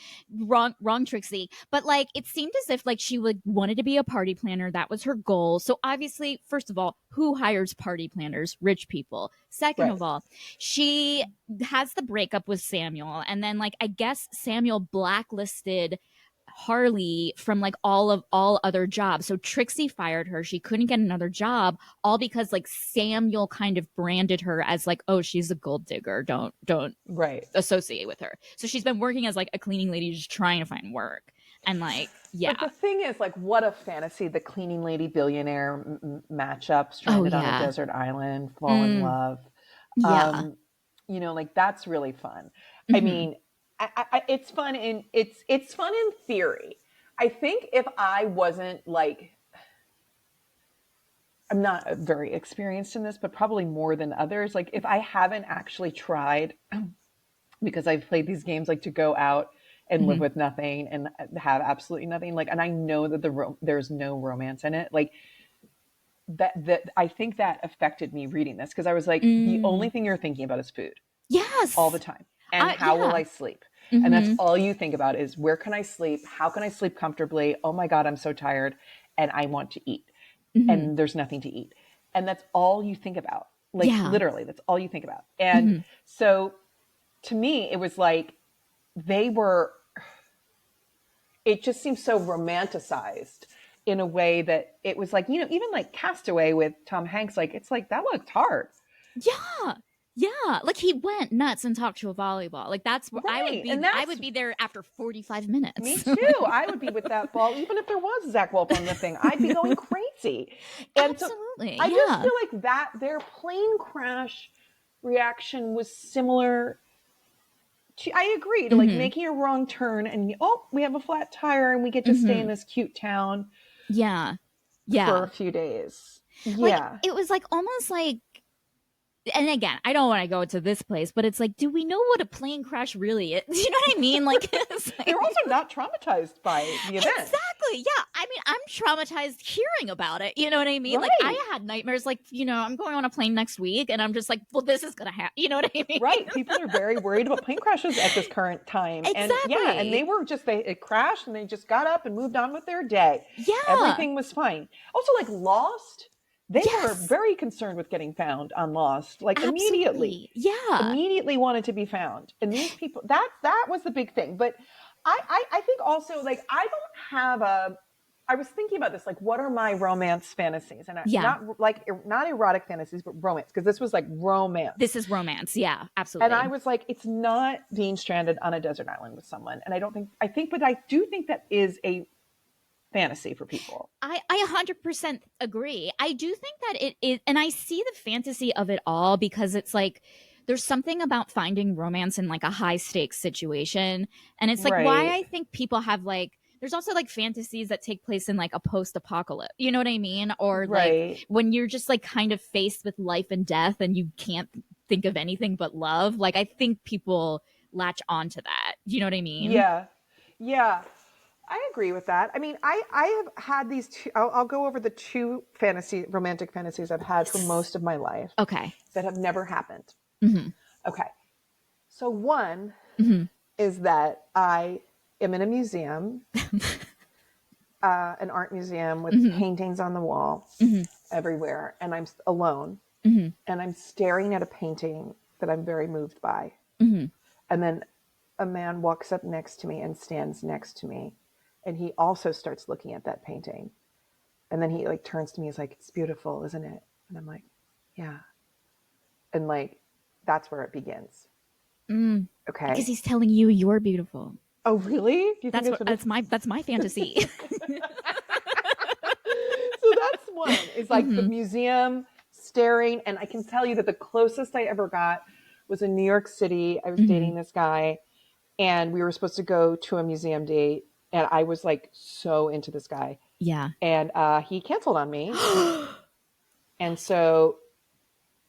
Wrong Trixie. But like, it seemed as if, like, she wanted to be a party planner. That was her goal. So obviously, first of all, who hires party planners? Rich people. Second right. of all, she has the breakup with Samuel, and then, like, I guess Samuel blacklisted Harley from, like, all other jobs. So Trixie fired her. She couldn't get another job, all because, like, Samuel kind of branded her as, like, oh, she's a gold digger. Don't Right. associate with her. So she's been working as, like, a cleaning lady, just trying to find work. And like, But yeah. the thing is, like, what a fantasy, the cleaning lady billionaire matchup, Oh stranded on a yeah. desert island, fall in love. Yeah. Um, like, that's really fun. I Mm-hmm. mean, it's fun it's fun in theory. I think if I wasn't like, I'm not very experienced in this, but probably more than others. Like, if I haven't actually tried, because I've played these games, like, to go out and live Mm-hmm. with nothing and have absolutely nothing. Like, and I know that there's no romance in it. Like, that I think that affected me reading this, because I was like, the only Mm. thing you're thinking about is food all the Yes. time, and how will Yeah. I sleep? And that's Mm-hmm. all you think about is, where can I sleep? How can I sleep comfortably? Oh my God, I'm so tired and I want to eat. Mm-hmm. And there's nothing to eat. And that's all you think about. Like, Yeah. literally, that's all you think about. And Mm-hmm. so to me, it was like, they were, it just seems so romanticized in a way that it was like, even like Castaway with Tom Hanks, like, it's like, that looked hard. Yeah. Yeah. Like, he went nuts and talked to a volleyball. Like, that's where I would Right. be. And I that's would be there after 45 me minutes. too. I would be with that ball. Even if there was Zach Wolf on the thing, I'd be going crazy. And so Absolutely. I just Yeah. feel like that their plane crash reaction was similar to, I agree, to, like, Mm-hmm. making a wrong turn and, oh, we have a flat tire and we get to stay in Mm-hmm. this cute town Yeah. for Yeah. a few days. Like, Yeah. it was like almost like and again, I don't want to go to this place, but it's like, do we know what a plane crash really is? You know what I mean? Like, it's like They're also not traumatized by the event. exactly. Yeah. I mean, I'm traumatized hearing about it. You know what I mean? Right. Like, I had nightmares. Like, I'm going on a plane next week, and I'm just like, well, this is gonna happen. You know what I mean? Right. People are very worried about plane crashes at this current time. Exactly. And they were just, it crashed and they just got up and moved on with their day. Yeah. Everything was fine. Also, like Lost, they Yes. were very concerned with getting found on Lost, like Absolutely. immediately. Yeah. Immediately wanted to be found. And these people, that was the big thing. But I think also, like, I don't have I was thinking about this, like, what are my romance fantasies? And not erotic fantasies, but romance, because this was like romance. This is romance. Yeah, absolutely. And I was like, it's not being stranded on a desert island with someone. And but I do think that is a fantasy for people. I 100% agree. I do think that it is, and I see the fantasy of it all, because it's like, there's something about finding romance in like a high stakes situation. And it's like, why I think people have like, there's also like fantasies that take place in like a post-apocalypse, you know what I mean? Or like when you're just like kind of faced with life and death and you can't think of anything but love. Like, I think people latch onto that. You know what I mean? Yeah. Yeah. I agree with that. I mean, I have had these two, I'll go over the two romantic fantasies I've had for most of my life. Okay. That have never happened. Mm-hmm. Okay. So one is that I am in a museum, an art museum with paintings on the wall everywhere. And I'm alone and I'm staring at a painting that I'm very moved by. And then a man walks up next to me and stands next to me. And he also starts looking at that painting. And then he like turns to me, he's like, it's beautiful, isn't it? And I'm like, yeah. And like, that's where it begins. Okay. Because he's telling you you're beautiful. Oh, really? Do you think that's my fantasy. So that's one. It's like the museum staring. And I can tell you that the closest I ever got was in New York City. I was dating this guy and we were supposed to go to a museum date. And I was like so into this guy. Yeah. And he canceled on me. And so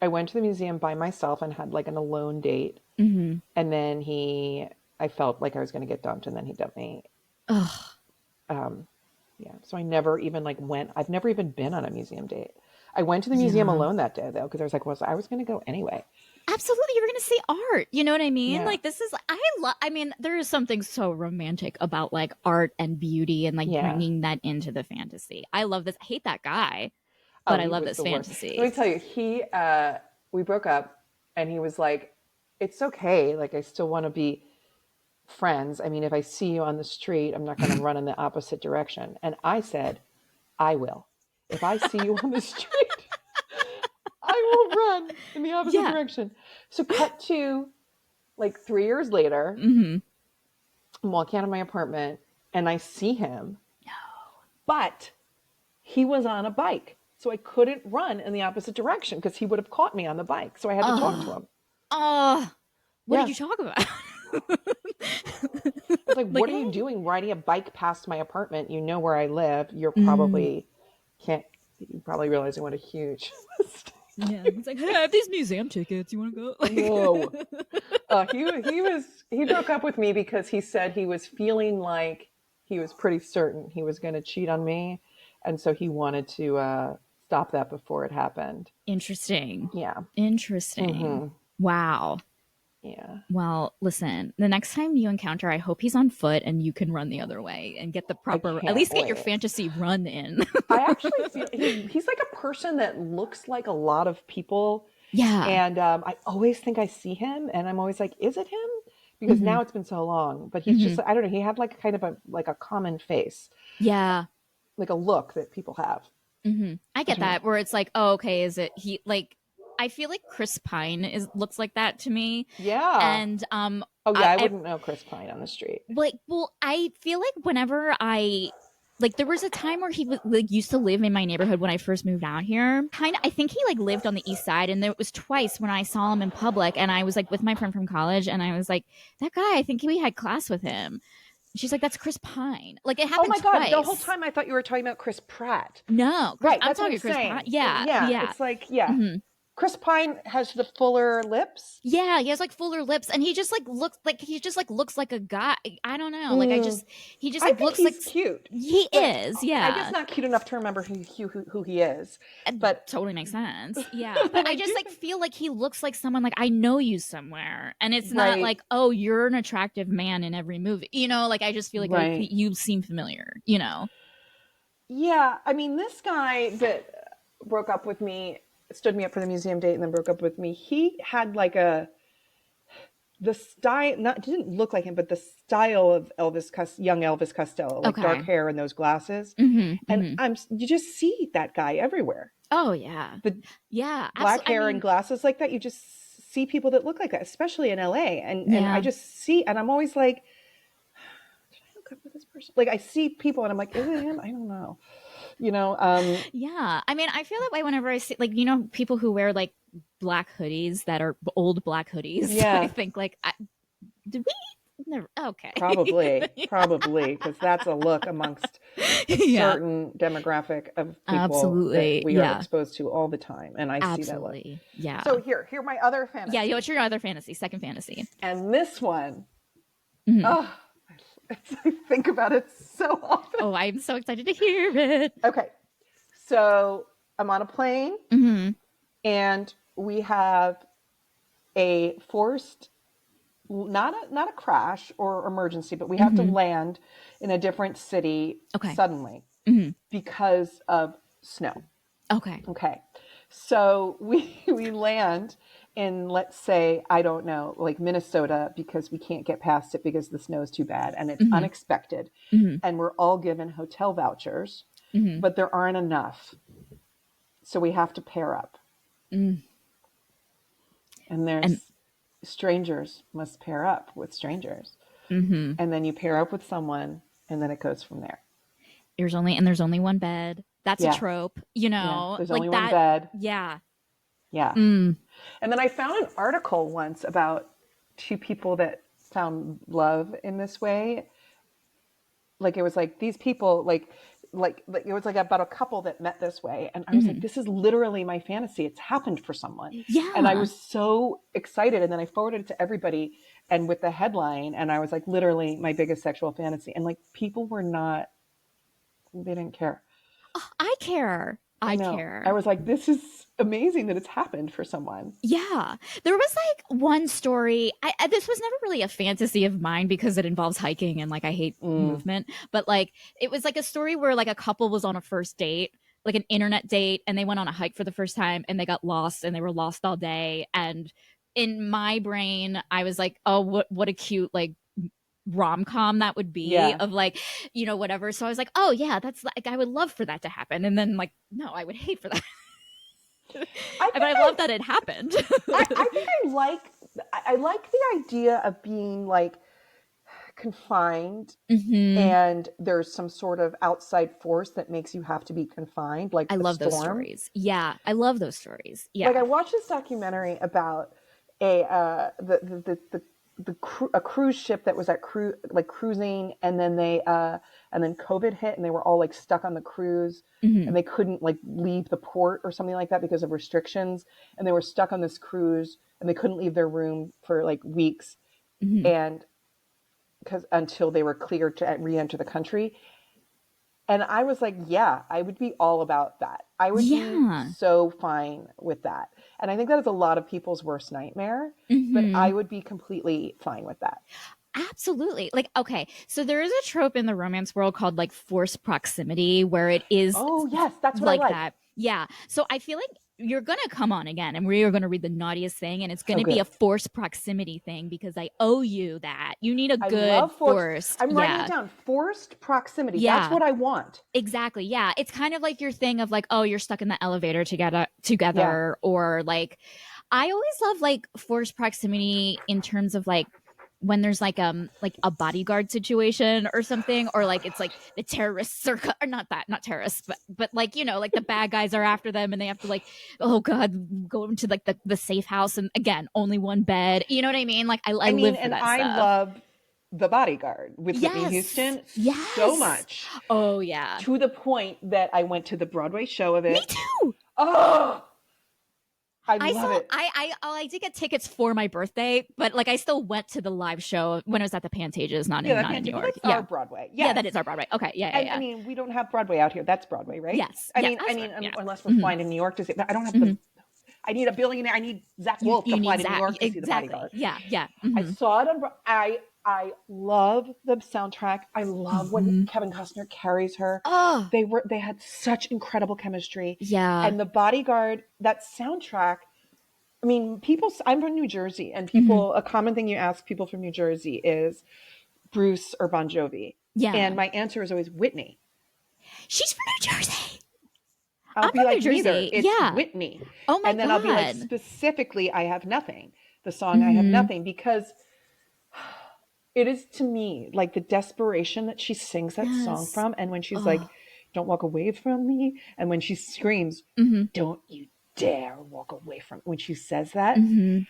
I went to the museum by myself and had like an alone date. And then I felt like I was going to get dumped, and then he dumped me. Yeah. So I never even like I've never even been on a museum date. I went to the museum alone that day though, because I was like, I was going to go anyway. Absolutely. You're going to see art. You know what I mean? Yeah. Like, this is, I mean, there is something so romantic about like art and beauty and like bringing that into the fantasy. I love this. I hate that guy, but I love this fantasy. Let me tell you, we broke up and he was like, it's okay. Like, I still want to be friends. I mean, if I see you on the street, I'm not going to run in the opposite direction. And I said, I will. If I see you on the street, I will run in the opposite direction. So cut to like 3 years later, I'm walking out of my apartment and I see him. No. But he was on a bike. So I couldn't run in the opposite direction because he would have caught me on the bike. So I had to talk to him. What did you talk about? I was like, what are you doing riding a bike past my apartment? You know where I live. You probably realizing what a huge mistake. Yeah, it's like, hey, I have these museum tickets. You want to go? Whoa. He broke up with me because he said he was feeling like he was pretty certain he was going to cheat on me. And so he wanted to stop that before it happened. Interesting. Yeah. Interesting. Wow. Yeah. Well, listen, the next time you encounter, I hope he's on foot and you can run the other way and get the proper, at least get your fantasy run in. I actually feel he's like a person that looks like a lot of people. Yeah. And I always think I see him and I'm always like, is it him? Because now it's been so long, but he's just, I don't know. He had like kind of a common face. Yeah. Like a look that people have. I get that where it's like, oh, okay. Is it he like, I feel like Chris Pine looks like that to me. Yeah. And I wouldn't know Chris Pine on the street. Like, well, I feel like whenever there was a time where he used to live in my neighborhood when I first moved out here. I think he like lived on the east side, and there was twice when I saw him in public, and I was like with my friend from college, and I was like, that guy, I think we had class with him. She's like, that's Chris Pine. Like, it happened twice. Oh my God. The whole time I thought you were talking about Chris Pratt. No. Right. I'm talking Chris Pratt. Yeah. It's like, Chris Pine has the fuller lips. Yeah, he has like fuller lips, and he just like looks like a guy. I don't know. Like he just I like think looks like he's cute. he But is. I guess Yeah. not cute enough to remember who he is. It But totally makes sense. Yeah. But and I I just do like think, feel like he looks like someone like I know you somewhere. And it's not right, like, oh, you're an attractive man in every movie. Like I just feel like right. you seem familiar. Yeah, I mean, this guy that broke up with me, stood me up for the museum date and then broke up with me, he had like the style, not, didn't look like him, but the style of young Elvis Costello, like dark Okay. hair and those glasses. And Hmm. you just see that guy everywhere. Oh yeah. The Yeah. black Absolutely. I hair and mean, glasses like that, you just see people that look like that, especially in LA. And I yeah. just see, and I'm always like, did I hook up with this person? Like I see people and I'm like, is it him? I don't know. You know, Yeah. I mean, I feel that way whenever I see like, people who wear like black hoodies that are old black hoodies. I yeah, think like did we never okay. probably, because that's a look amongst a Yeah. certain demographic of people that Absolutely. we are Yeah. exposed to all the time. And I see that look. Absolutely. Yeah. So here my other Yeah. fantasy. What's your other fantasy? Second fantasy. And this one, Mhm. oh, I think about it so often. Oh, I'm so excited to hear it. Okay. So I'm on a plane Hmm. and we have a forced, not a crash or emergency, but we have to Hmm. land in a different city Okay. suddenly Hmm. because of snow. Okay. Okay. So we land in, let's say, I don't know, like Minnesota, because we can't get past it because the snow is too bad and it's Hmm. unexpected. Hmm. And we're all given hotel vouchers, Hmm. but there aren't enough. So we have to pair up. Mm. And And there's strangers must pair up with strangers. hmm And then you pair up with someone and then it goes from there. there's only one bed. That's a Yeah. trope, Yeah. There's only like one that. bed. Yeah. Yeah. Mm. And then I found an article once about two people that found love in this way. Like it was like these people like it was like about a couple that met this way, and I was like, Hmm. this is literally my fantasy. It's happened for someone. And I Yeah. was so excited, and then I forwarded it to everybody and with the headline, and I was like, literally my biggest sexual fantasy. And like people were not, they didn't care. Oh, I care. I I know. I care. was like, this is amazing that it's happened for someone. Yeah. There was like one story. This was never really a fantasy of mine because it involves hiking and like I hate Mm, movement. But like it was like a story where like a couple was on a first date, like an internet date, and they went on a hike for the first time and they got lost and they were lost all day. And in my brain, I was like, oh, what a cute like rom-com that would be yeah. of like whatever. So I was like, oh yeah, that's like I would love for that to happen. And then like no, I would hate for that. I But think I love that it happened. I think I like the idea of being like confined Hmm. and there's some sort of outside force that makes you have to be confined, like I a love those storm. stories. Yeah, I love those stories. Like Yeah. I watched this documentary about a cruise ship that was cruising, and then and then COVID hit and they were all like stuck on the cruise Hmm. and they couldn't like leave the port or something like that because of restrictions, and they were stuck on this cruise and they couldn't leave their room for like weeks, Hmm. and because until they were cleared to re-enter the country. And I was like, yeah, I would be all about that. I would be Yeah. so fine with that. And I think that is a lot of people's worst nightmare, but Hmm. I would be completely fine with that. Absolutely. Like, okay, so there is a trope in the romance world called like forced proximity where it is Oh, yes, that's what I like like. that. Yeah. So I feel like you're going to come on again and we are going to read the naughtiest thing and it's going So to be a good. forced proximity thing because I owe you that. You need a I good love forced. forced. I'm writing it Yeah. down. Forced proximity. That's Yeah. what I want. Exactly. Yeah. It's kind of like your thing of like, oh, you're stuck in the elevator Yeah. together or like I always love like forced proximity in terms of like when there's like a bodyguard situation or something or like it's like the terrorists are or not terrorists but like like the bad guys are after them and they have to like oh god go into like the safe house and again only one bed, you know what I mean, like I I mean, live for and that I stuff. love The Bodyguard with Whitney Yes, Houston so yes. much, Oh yeah, to the point that I went to the Broadway show of me it. too. Oh, I I love saw it. I did get tickets for my birthday, but like I still went to the live show when it was at the Pantages, Yeah, that not in New Pantheon. Well, York. that's Yeah. our Broadway. Yeah, Yes. that is our Broadway. Okay. Yeah, yeah, And I yeah. mean, we don't have Broadway out here. That's Broadway, right? Yes. Yeah, that's right. Yeah. Unless we're Hmm. flying to New York to see, but I don't have Hmm. the. I need a billionaire. I need Zach Wolf to You fly need to New Zach. York to see The Exactly. Bodyguard. Yeah, yeah. I Hmm. saw it on. I love the soundtrack. I love when Hmm. Kevin Costner carries her. Oh, They had such incredible chemistry, yeah. and The Bodyguard, that soundtrack. I mean, people. I'm from New Jersey, and Hmm. people. A common thing you ask people from New Jersey is Bruce or Bon Jovi, Yeah. and my answer is always Whitney. She's from New Jersey. I'll I'm be from New like, neither. Jersey. It's Yeah. Whitney. Oh my And then I'll be like, God. specifically, I Have Nothing, the song I Have Hmm. Nothing, because it is to me like the desperation that she sings that song Yes. from. And when she's like, Oh. don't walk away from me. And when she screams, Hmm. don't you dare walk away from me. When she says that, Hmm.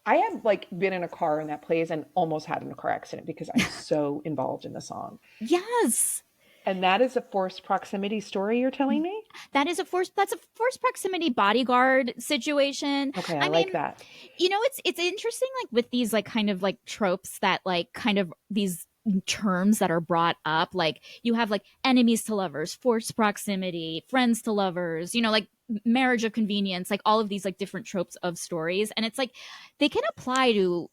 I have like been in a car when that plays and almost had in a car accident because I'm so involved in the song. Yes. And that is a forced proximity story you're telling me? That's a forced proximity bodyguard situation. Okay, I I like mean, that. it's interesting like with these like kind of like tropes that like kind of these terms that are brought up, like you have like enemies to lovers, forced proximity, friends to lovers, like marriage of convenience, like all of these like different tropes of stories, and it's like they can apply to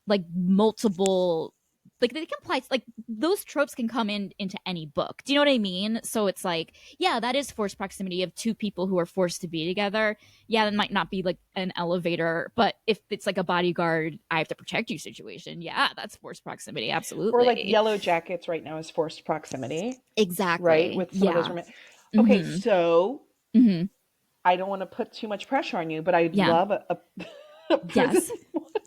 like multiple, like they can apply, like those tropes can come into any book. Do you know what I mean? So it's like, yeah, that is forced proximity of two people who are forced to be together. Yeah, that might not be like an elevator, but if it's like a bodyguard, I have to protect you situation, yeah, that's forced proximity, Or like absolutely. Yellow Jackets right now is forced proximity, right? Exactly. With some of those Yeah. Okay, Mm-hmm. so Mm-hmm. I don't want to put too much pressure on you, but I'd Yeah. love a prison. Yes.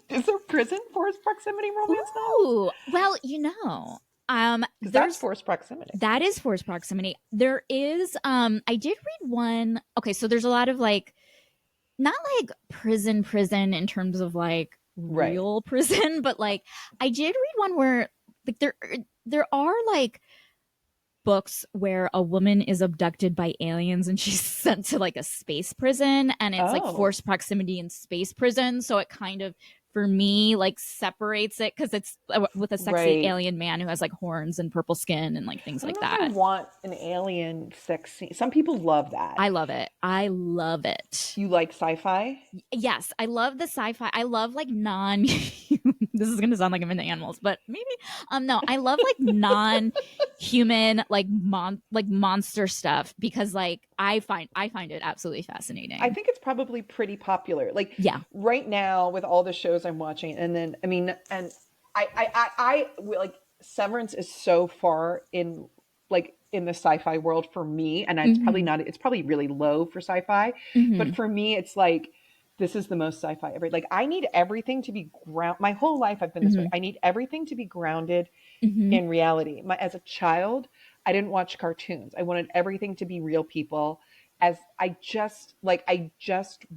Is there prison forced proximity romance now? Ooh. Well, Because that's there's forced proximity. that is forced proximity. There is I did read one. Okay, so there's a lot of like, not like prison in terms of like Right. real prison, but like I did read one where like there are like books where a woman is abducted by aliens and she's sent to like a space prison, and it's like Oh, forced proximity in space prison, so it kind of, for me, like separates it because it's with a sexy right. alien man who has like horns and purple skin and like things I don't like know if I that. want an alien sex scene. Some people love that. I love it. I love it. You like sci-fi? Yes, I love the sci-fi. I love like non this is going to sound like I'm into animals, but maybe no, I love like non-human like monster stuff because like I find it absolutely I fascinating. think it's probably pretty popular. Like Yeah. right now with all the shows I'm watching, and then I mean, and like Severance is so far in like in the sci-fi world for me, and it's probably Mhm. not. It's probably really low for sci-fi, but Mhm. for me, it's like this is the most sci-fi ever. Like I need everything to be ground. My whole life I've been this way. Mhm. I need everything to be grounded Mhm. in reality. As a child, I didn't watch cartoons. I wanted everything to be real people. As I just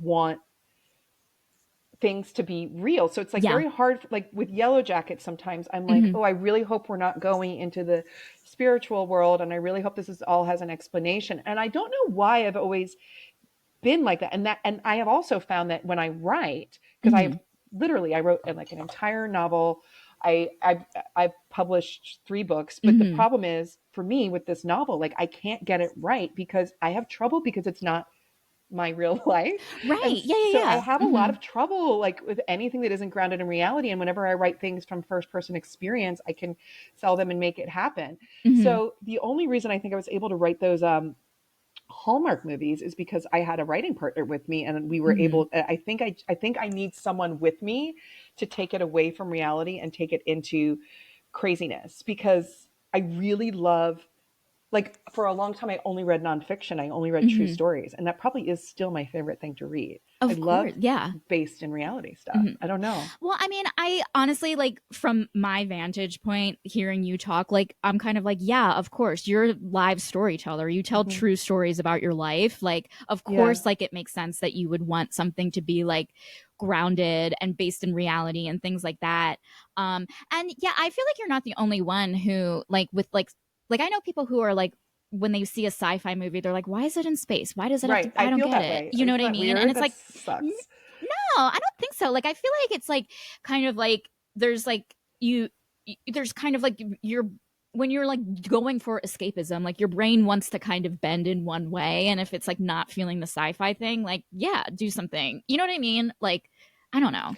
want things to be real. So it's like Yeah. very hard, like with Yellow Jackets, sometimes I'm like, Mhm. oh, I really hope we're not going into the spiritual world. And I really hope this is all has an explanation. And I don't know why I've always been like that. And I have also found that when I write, because Mhm. I wrote like an entire novel. I've published 3 books, but the Mhm. problem is for me with this novel, like I can't get it right because I have trouble because it's not my real life. And Right. Yeah, yeah, so I yeah. have a lot Mhm. of trouble like with anything that isn't grounded in reality. And whenever I write things from first person experience, I can sell them and make it happen. Mhm. So the only reason I think I was able to write those Hallmark movies is because I had a writing partner with me and we were Mhm. able I think I need someone with me to take it away from reality and take it into craziness because I really love like for a long time I only read nonfiction. I only read true Mhm. stories. And that probably is still my favorite thing to read. I Of course. love Yeah. based in reality stuff. Mhm. I don't know. Well, I mean, I honestly, like, from my vantage point, hearing you talk, like, I'm kind of like, yeah, of course, you're a live storyteller. You tell Hmm. true stories about your life. Like, of Yeah. course, like, it makes sense that you would want something to be like grounded and based in reality and things like that. And yeah, I feel like you're not the only one who, like, with like, I know people who are like when they see a sci-fi movie, they're like, why is it in space? Why does it have to, Right. I I don't feel get that it. way. You know Isn't what I that mean? And weird? it's That like, sucks. no, I don't think so. Like, I feel like it's like kind of like there's like there's kind of like you're when you're like going for escapism, like your brain wants to kind of bend in one way. And if it's like not feeling the sci-fi thing, like, yeah, do something. You know what I mean? Like, I don't know.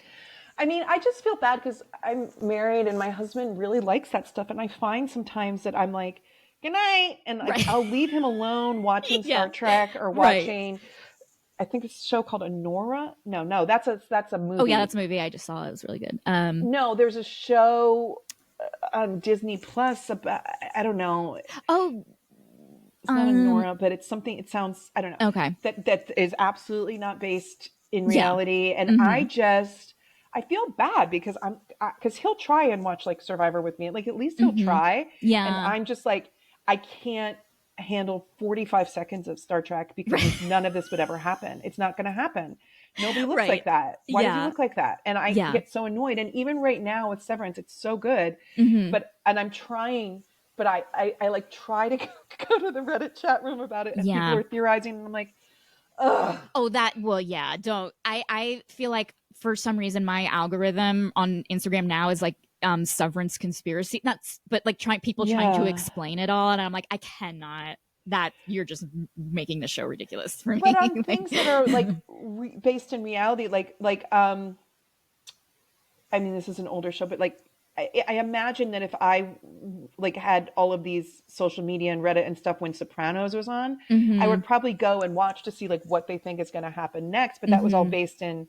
I mean, I just feel bad because I'm married and my husband really likes that stuff. And I find sometimes that I'm like, good night. And like, Right. I'll leave him alone watching Yeah. Star Trek or Right. watching, I think it's a show called Honora. No, that's a Oh yeah, that's movie. a movie I just saw. It was really good. No, there's a show on Disney Plus about, I don't know. Oh, It's not Honora, but it's something, it sounds, I don't know, okay. that is absolutely not based in Yeah. reality. And Mm-hmm. I feel bad because because he'll try and watch like Survivor with me. Like at least he'll Mm-hmm. try. And Yeah. I'm just like, I can't handle 45 seconds of Star Trek because Right. none of this would ever happen. It's not going to happen. Nobody looks Right. like that. Why does he Yeah. look like that? And I Yeah. get so annoyed. And even right now with Severance, it's so good. Mm-hmm. And I'm trying, but I like try to go to the Reddit chat room about it and people Yeah. are theorizing and I'm like, ugh. Oh, that, well, yeah, don't. I feel like for some reason my algorithm on Instagram now is like severance conspiracy. Not but like trying to Yeah. explain it all and I'm like, I cannot. That you're just making the show ridiculous for But me. on Like, things that are like based in reality, I mean, this is an older show, but like, I imagine that if I like had all of these social media and Reddit and stuff when Sopranos was on, I mm-hmm. would probably go and watch to see like what they think is going to happen next. But that was all Mm-hmm. based in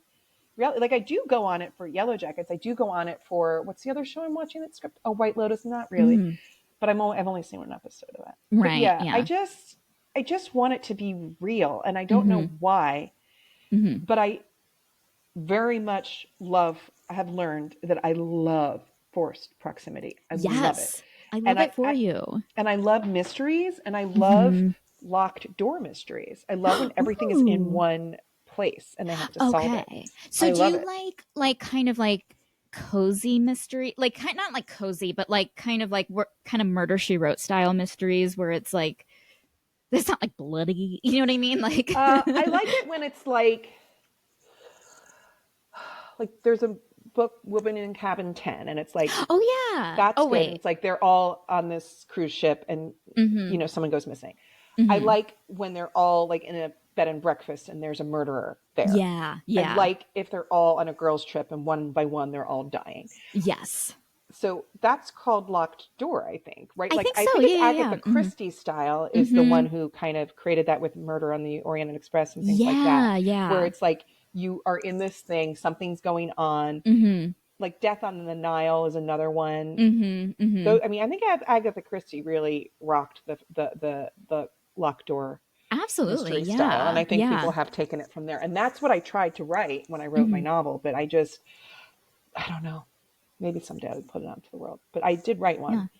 reality. Like I do go on it for Yellow Jackets. I do go on it for what's the other show I'm watching that script? Oh, White Lotus. Not really, Mm-hmm. but I've only seen one episode of that. But Right. yeah, Yeah. I just want it to be real, and I don't Mm-hmm. know why, Mm-hmm. but I very much I have learned that I love forced proximity. I love it. Yes. I love And it for you. and I love mysteries and I love Mm-hmm. locked door mysteries. I love when everything is in Ooh. one place and they have to solve it. Okay. So I do love you it. like kind of like cozy mystery, like kind not like cozy, but like kind of like kind of murder she wrote style mysteries where it's like it's not like bloody, you know what I mean? Like I like it when it's like there's a book Woman in Cabin 10 and it's like oh yeah. that's Oh good. And wait. it's like they're all on this cruise ship and Mm-hmm. someone goes missing. I Mm-hmm. like when they're all like in a bed and breakfast and there's a murderer there. Yeah. I Yeah. like if they're all on a girls trip and one by one they're all dying. Yes. So that's called Locked Door, I think, right? I Like think I so. think it's Yeah. Yeah. Agatha Yeah. Mm-hmm. Christie style is the Mm-hmm. one who kind of created that with Murder on the Orient Express and things like that, Yeah. where Yeah. it's like you are in this thing, something's going on. Mm-hmm. Like Death on the Nile is another one. Mm-hmm. Mm-hmm. Though I mean, I think Agatha Christie really rocked the Locked Door Absolutely. mystery style, and Yeah. I think people Yeah. have taken it from there. And that's what I tried to write when I wrote my Mm-hmm. novel, but I don't know. Maybe someday I would put it out to the world. But I did write Yeah. one.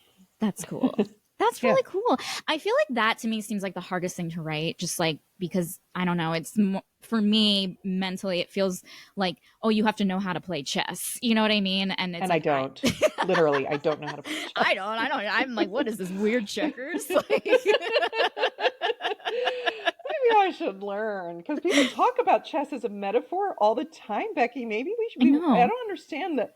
That's cool. That's Yeah. really cool. I feel like that to me seems like the hardest thing to write, just like because I don't know, it's for me mentally, it feels like, oh, you have to know how to play chess. You know what I mean? And it's And I like, don't. Literally, I don't know how to play chess. I don't, I'm like, what is this weird checkers? Like, Maybe I should learn because people talk about chess as a metaphor all the time, Becky. Maybe we should I be. I know. don't understand the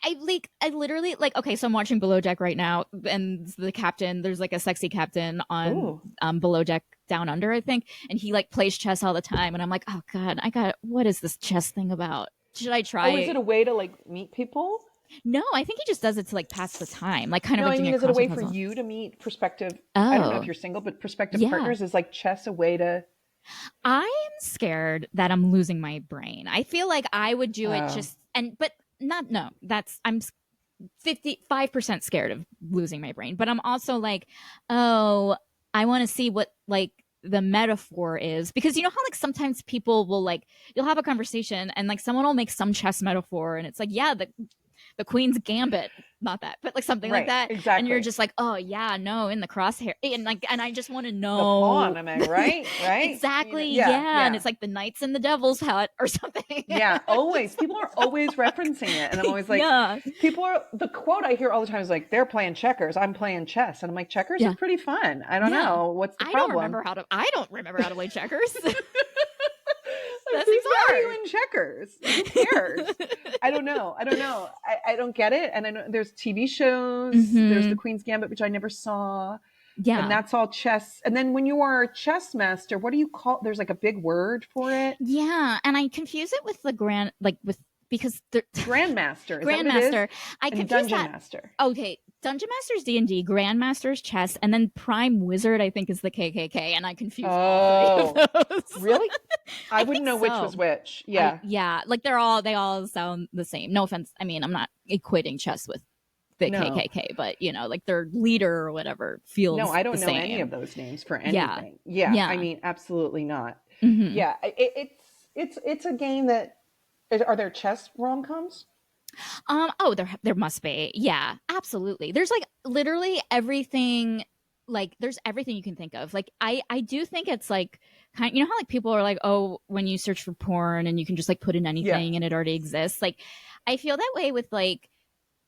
I, the I literally like, okay, so I'm watching Below Deck right now, and the captain, there's like a sexy captain on ooh. Below Deck Down Under, I think, and he like plays chess all the time, and I'm like, oh god, what is this chess thing about? Should I try Oh, is it it? a way to like meet people? No, I think he just does it to like pass the time, like kind of No, like I doing mean, a is it a way crossword for puzzle. you to meet prospective? I don't know if Oh, you're single, but prospective yeah. partners is like chess a way to. I am scared that I'm losing my brain. I feel like I would do it Oh, just but not no. That's I'm 55% scared of losing my brain, but I'm also like, oh, I want to see what like the metaphor is, because you know how like sometimes people will like, you'll have a conversation and like someone will make some chess metaphor and it's like, yeah, the Queen's Gambit, not that, but like something like Right, that. And you're exactly. just like, oh yeah, no, in the crosshair. And like, and I just want to The pawn, know. am I right? Right? You know, Exactly. yeah, Yeah. And yeah. it's like the Knights in the Devil's Hut or something. Yeah, always. People are always referencing it. And I'm always like, Yeah. the quote I hear all the time is like, they're playing checkers, I'm playing chess. And I'm like, checkers are Yeah. pretty fun. I don't Yeah. know. What's the I don't problem? remember how to play checkers. Like, That whose seems way are you hard. in checkers? Who cares? I don't know. I don't get it. And I know there's TV shows. There's the Mm-hmm. Queen's Gambit, which I never saw. And Yeah. that's all chess. And then when you are a chess master, what do you call? There's like a big word for it. Yeah. And I confuse it with the because the Grandmaster. Is that what it is? Grandmaster. I And confuse Dungeon that. Master. Okay. Dungeon Master's D&D, Grandmaster's chess, and then Prime Wizard, I think, is the KKK. And I confuse all three of those. Really? I wouldn't think know which so. was which. Yeah. Yeah. Like they all sound the same. No offense. I mean, I'm not equating chess with the No. KKK, but you know, like their leader or whatever feels No, I don't the know same. any of those names for Yeah. anything. Yeah. Yeah. I mean, absolutely not. Mhm. Yeah. It's a game that are there chess rom-coms? Oh, there must be. Yeah, absolutely. There's like literally everything. Like there's everything you can think of. Like I do think it's like kind. You know how like people are like, oh, when you search for porn and you can just like put in anything and it already exists. Like I feel that way with like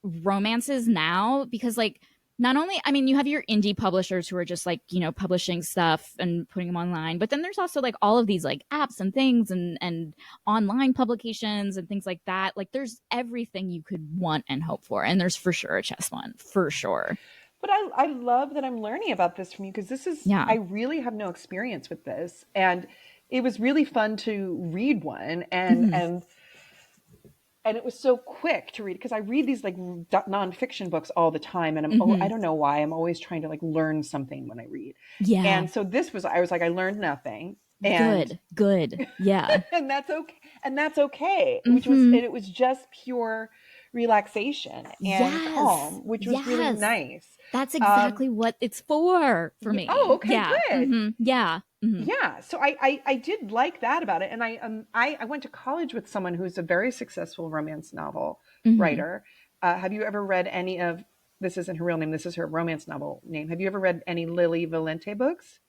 romances now because like not only I mean you have your indie publishers who are just like you know publishing stuff and putting them online, but then there's also like all of these like apps and things and online publications and things like that. Like there's everything you could want and hope for, and there's for sure a chess one for sure. But I love that I'm learning about this from you because Yeah. I really have no experience with this. And it was really fun to read one and it was so quick to read because I read these like nonfiction books all the time. And I don't know why I'm always trying to like learn something when I read. Yeah. And so I was like, I learned nothing. And Good. Yeah. and that's okay. And that's okay. It was just pure relaxation and calm, which was really nice. That's exactly what it's for me. Oh, okay, Yeah. good. Yeah. Yeah. So I did like that about it. And I went to college with someone who's a very successful romance novel writer. Have you ever read any of, this isn't her real name, this is her romance novel name. Have you ever read any Lily Valente books?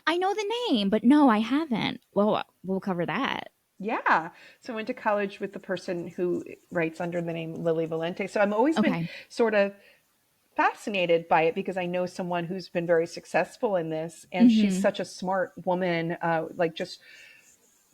I know the name, but no, I haven't. Well, we'll cover that. Yeah. So I went to college with the person who writes under the name Lily Valente. So I've always been sort of fascinated by it because I know someone who's been very successful in this and she's such a smart woman, like just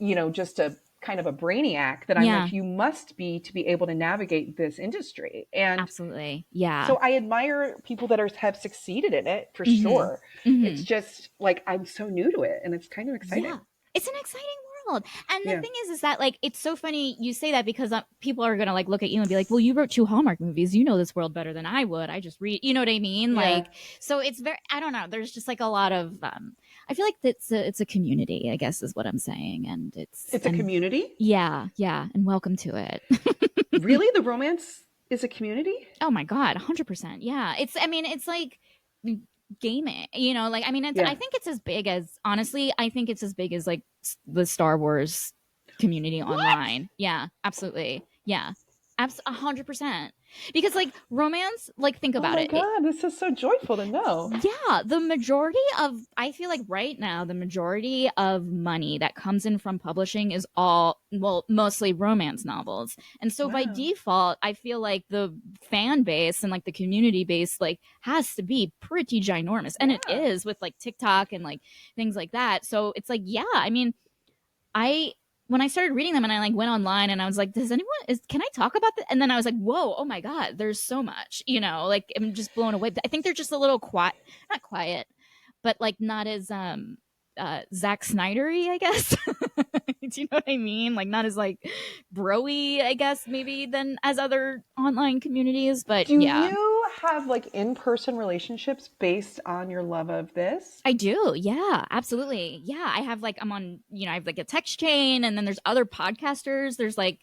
a kind of a brainiac that I'm like, you must be to be able to navigate this industry. And absolutely. Yeah. So I admire people that have succeeded in it for sure. It's just like, I'm so new to it and it's kind of exciting. Yeah. It's an exciting world. And the thing is that like, it's so funny you say that because people are going to like look at you and be like, well, you wrote 2 Hallmark movies. You know this world better than I would. I just read, you know what I mean? Yeah. Like, so it's very, I don't know. There's just like a lot of, I feel like it's a community, I guess is what I'm saying. And it's a community. Yeah. Yeah. And welcome to it. Really? The romance is a community? Oh my God. 100%. Yeah. It's like gaming, like, I mean, I think it's as big as, honestly, I think it's as big as like the Star Wars community online. Yeah, absolutely. Yeah, 100%. Because like romance, like think about it. Oh my God, this is so joyful to know. Yeah, I feel like right now, the majority of money that comes in from publishing is mostly romance novels. And so by default, I feel like the fan base and like the community base like has to be pretty ginormous. And it is with like TikTok and like things like that. So it's like, yeah, I mean, when I started reading them and I like went online and I was like, can I talk about this? And then I was like, whoa, oh my God, there's so much, like I'm just blown away. I think they're just a little not quiet, but like not as Zack Snyder-y, I guess. Do you know what I mean? Like not as like bro-y, I guess, maybe than as other online communities. But Do you have like in-person relationships based on your love of this? I do. Yeah, absolutely. Yeah. I have like, I have like a text chain and then there's other podcasters. There's like,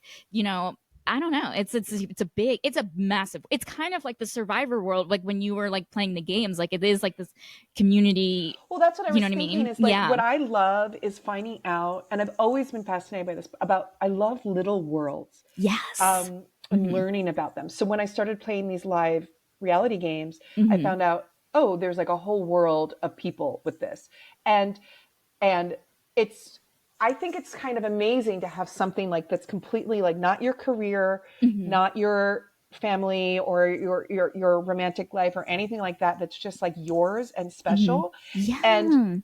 I don't know. It's a massive, it's kind of like the Survivor world. Like when you were like playing the games, like it is like this community. Well, that's what I was thinking. I mean? Is like what I love is finding out, and I've always been fascinated by this I love little worlds. Yes. and learning about them. So when I started playing these live reality games, I Mm-hmm. found out, oh, there's like a whole world of people with this. And and it's I think it's kind of amazing to have something like that's completely like not your career, Mm-hmm. not your family or your romantic life or anything like that, that's just like yours and Mm-hmm. special. And Yeah.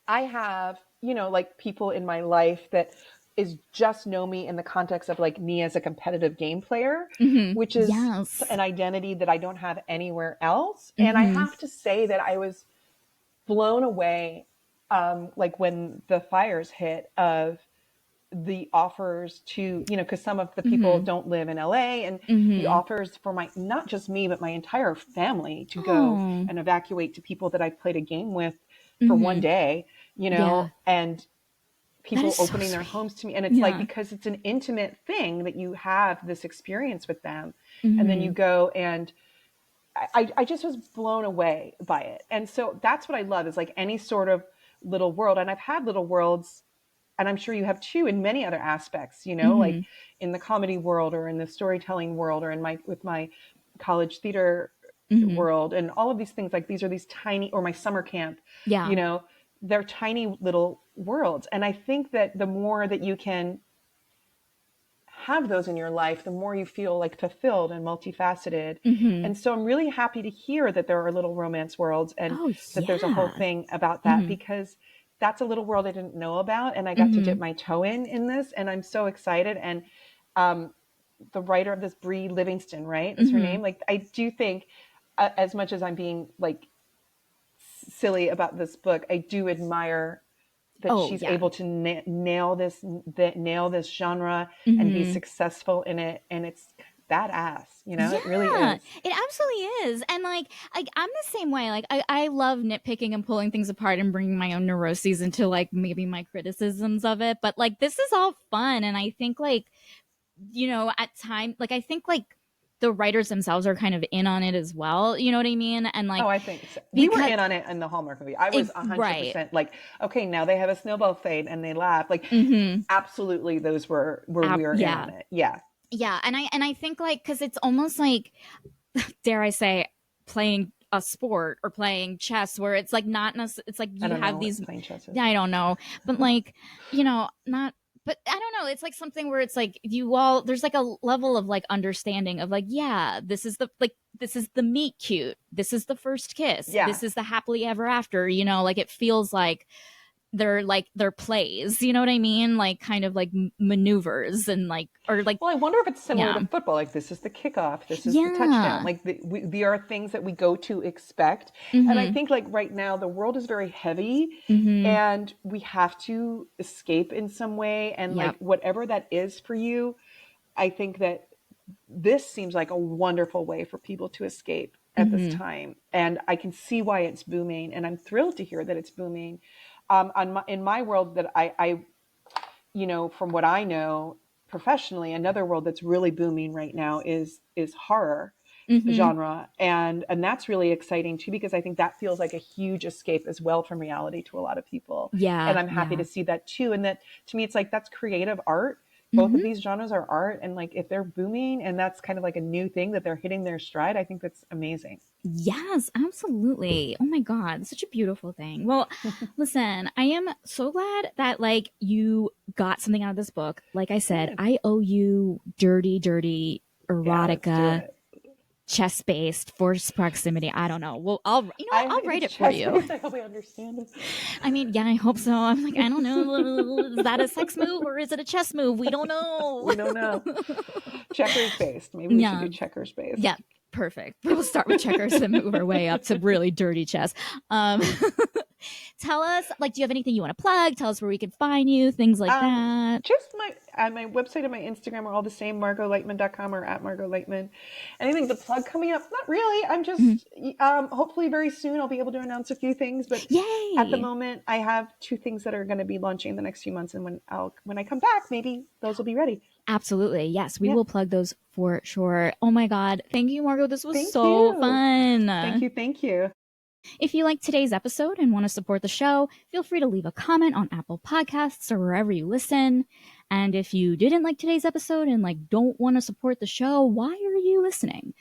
I have, like people in my life that is just know me in the context of like me as a competitive game player, Mm-hmm. which is Yes. an identity that I don't have anywhere else. And I Mm-hmm. have to say that I was blown away, like when the fires hit, of the offers to, because some of the people Mm-hmm. don't live in LA, and the Mm-hmm. offers for not just me, but my entire family to go Oh. and evacuate to people that I played a game with for one Mm-hmm. day, Yeah. and That is people so opening their sweet. homes to me. And it's like, Yeah. because it's an intimate thing that you have this experience with them. And then you Mm-hmm. go and I just was blown away by it. And so that's what I love, is like any sort of little world. And I've had little worlds, and I'm sure you have too, in many other aspects, like Mm-hmm. in the comedy world or in the storytelling world or with my college theater Mm-hmm. world and all of these things. Like these are these tiny, or my summer camp, Yeah. you know, they're tiny little worlds. And I think that the more that you can have those in your life, the more you feel like fulfilled and multifaceted. Mm-hmm. And so I'm really happy to hear that there are little romance worlds and Oh that there's a whole yeah. thing about that, Mm-hmm. because that's a little world I didn't know about. And I got to Mm-hmm. dip my toe in this, and I'm so excited. And um, the writer of this, Bree Livingston, right? Is her Mm-hmm. name? Like, I do think, as much as I'm being like silly about this book, I do admire that Oh she's yeah. able to nail this genre and be Mm-hmm. successful in it, and it's badass. It really Yeah, is. it absolutely is. And like I'm the same way. Like I love nitpicking and pulling things apart and bringing my own neuroses into like maybe my criticisms of it. But like this is all fun. And I think like, at time, like I think like the writers themselves are kind of in on it as well. You know what I mean? And like, Oh, I think so. We were because in on it in the Hallmark movie. I was right. 100% like, okay, now they have a snowball fight and they laugh. Like, Mm-hmm. absolutely, those were where we were in Yeah. on it. Yeah. Yeah. And I think like, cause it's almost like, dare I say, playing a sport or playing chess where it's like not it's like I you don't know have what these, playing chess is. I don't know, but like, not, but I don't know, it's like something where it's like you all, there's like a level of like understanding of like, yeah, this is the meet cute, this is the first kiss, Yeah. this is the happily ever after, like it feels like they're plays, you know what I mean, like kind of like maneuvers and like, or like, Well, I wonder if it's similar yeah, to football. Like, this is the kickoff, this is the touchdown. yeah. Like, there are things that we go to expect. And I Mm-hmm. think, like, right now, the world is very heavy, Mm-hmm. and we have to escape in some way. And, like, Yep. whatever that is for you, I think that this seems like a wonderful way for people to escape at this Mm-hmm. time. And I can see why it's booming. And I'm thrilled to hear that it's booming. In my world, that from what I know professionally, another world that's really booming right now is horror Mm-hmm. genre, and that's really exciting too, because I think that feels like a huge escape as well from reality to a lot of people. And Yeah, I'm happy yeah. to see that too. And that, to me, it's like, that's creative art. Both of Mm-hmm. these genres are art, and like, if they're booming and that's kind of like a new thing that they're hitting their stride, I think that's amazing. Yes, absolutely. Oh my God, such a beautiful thing. Well, listen, I am so glad that like you got something out of this book. Like I said, Good. I owe you dirty, dirty Yeah, let's do erotica, it. chest based, forced proximity. I don't know. Well, I'll If write it's it for chest you. based, I hope I understand it. I mean, yeah, I hope so. I'm like, I don't know. Is that a sex move or is it a chess move? We don't know. We don't know. Checkers based. Maybe we should Yeah. do checkers Yeah, based. perfect. We'll start with checkers and move our way up to really dirty chess. Um, tell us, like, do you have anything you want to plug? Tell us where we can find you, things like Um, that. just my website and my Instagram are all the same, margotleitman.com or at Margot Leitman. Anything to plug coming up? Not really. I'm Mhm. just hopefully very soon I'll be able to announce a few things, but at the Yay! moment I have two things that are going to be launching in the next few months, and when I come back, maybe those will be ready. Absolutely. Yes, we Yeah. will plug those for sure. Oh my God. Thank you, Margot. This was Thank so you. Thank fun. you. Thank you. If you liked today's episode and want to support the show, feel free to leave a comment on Apple Podcasts or wherever you listen. And if you didn't like today's episode and don't want to support the show, why are you listening?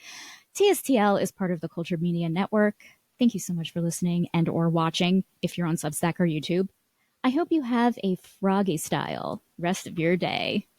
TSTL is part of the Culture Media Network. Thank you so much for listening and or watching if you're on Substack or YouTube. I hope you have a froggy style rest of your day.